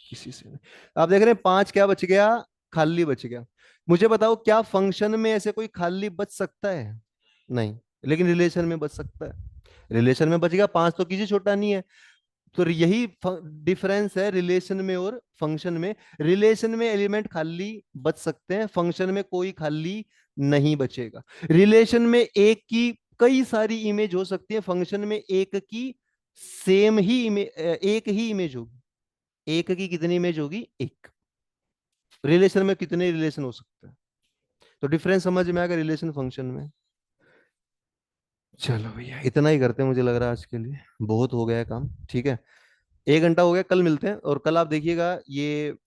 S1: किसी से नहीं। आप देख रहे हैं पांच क्या बच गया, खाली बच गया। मुझे बताओ, क्या फंक्शन में ऐसे कोई खाली बच सकता है, नहीं। लेकिन रिलेशन में बच सकता है। रिलेशन में बच गया, पांच तो किसी छोटा नहीं है। तो यही डिफरेंस है रिलेशन में और फंक्शन में। रिलेशन में एलिमेंट खाली बच सकते हैं, फंक्शन में कोई खाली नहीं बचेगा। रिलेशन में एक की कई सारी इमेज हो सकती है, फंक्शन में एक की सेम ही इमेज, एक ही इमेज होगी। एक की कितनी इमेज होगी, एक। रिलेशन में कितने रिलेशन हो सकते हैं। तो डिफरेंस समझ में आएगा रिलेशन फंक्शन में। चलो भैया, इतना ही करते हैं, मुझे लग रहा है आज के लिए बहुत हो गया है काम। ठीक है, एक घंटा हो गया, कल मिलते हैं। और कल आप देखिएगा, ये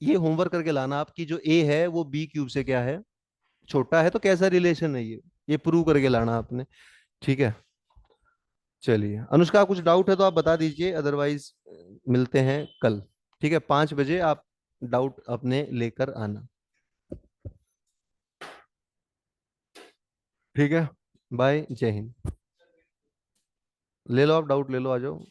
S1: होमवर्क करके लाना, आपकी जो ए है वो बी क्यूब से क्या है, छोटा है, तो कैसा रिलेशन है ये प्रूव करके लाना आपने। ठीक है। चलिए अनुष्का, कुछ डाउट है तो आप बता दीजिए, अदरवाइज मिलते हैं कल। ठीक है, 5 बजे आप डाउट अपने लेकर आना। ठीक है, बाय, जय हिंद। ले लो आप डाउट, ले लो, आ जाओ।